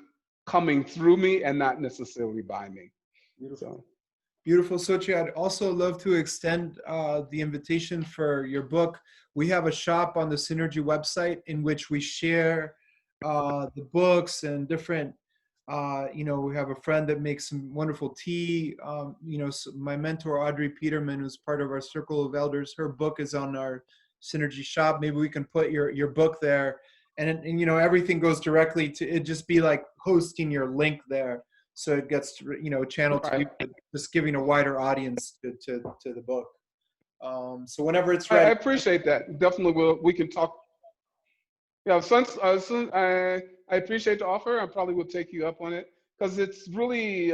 coming through me and not necessarily by me. Beautiful. Beautiful, Zochi. I'd also love to extend the invitation for your book. We have a shop on the Synergy website in which we share the books and different, we have a friend that makes some wonderful tea. So my mentor, Audrey Peterman, who's part of our Circle of Elders, her book is on our Synergy shop. Maybe we can put your book there, and everything goes directly to it. Just be like hosting your link there, so it gets channeled to you, just giving a wider audience to the book. So whenever it's ready, I appreciate that. Definitely, we can talk. Yeah, since I appreciate the offer, I probably will take you up on it, because it's really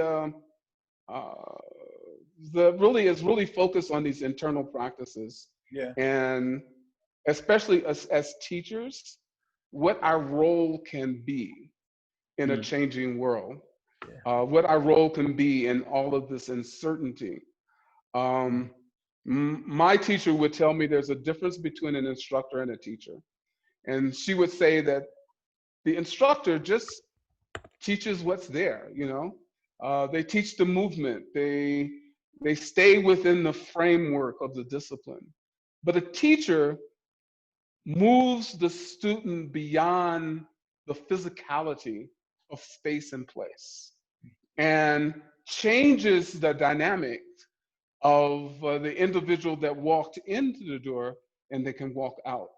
is really focused on these internal practices. Yeah. And especially as teachers, what our role can be in a changing world, what our role can be in all of this uncertainty. My teacher would tell me there's a difference between an instructor and a teacher. And she would say that the instructor just teaches what's there, they teach the movement, they stay within the framework of the discipline. But a teacher moves the student beyond the physicality of space and place and changes the dynamic of the individual that walked into the door, and they can walk out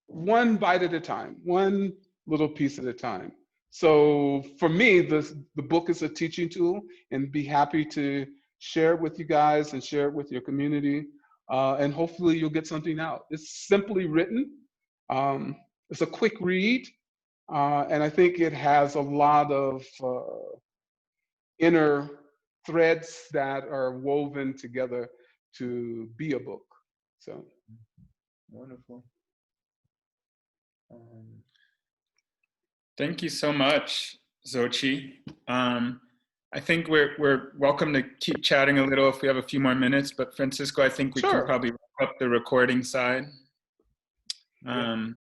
one bite at a time, one little piece at a time. So for me, the book is a teaching tool, and be happy to share it with you guys and share it with your community. And hopefully you'll get something out. It's simply written. It's a quick read. And I think it has a lot of inner threads that are woven together to be a book. So wonderful. Thank you so much, Zochi. I think we're welcome to keep chatting a little if we have a few more minutes, but Francisco, I think we can probably wrap up the recording side.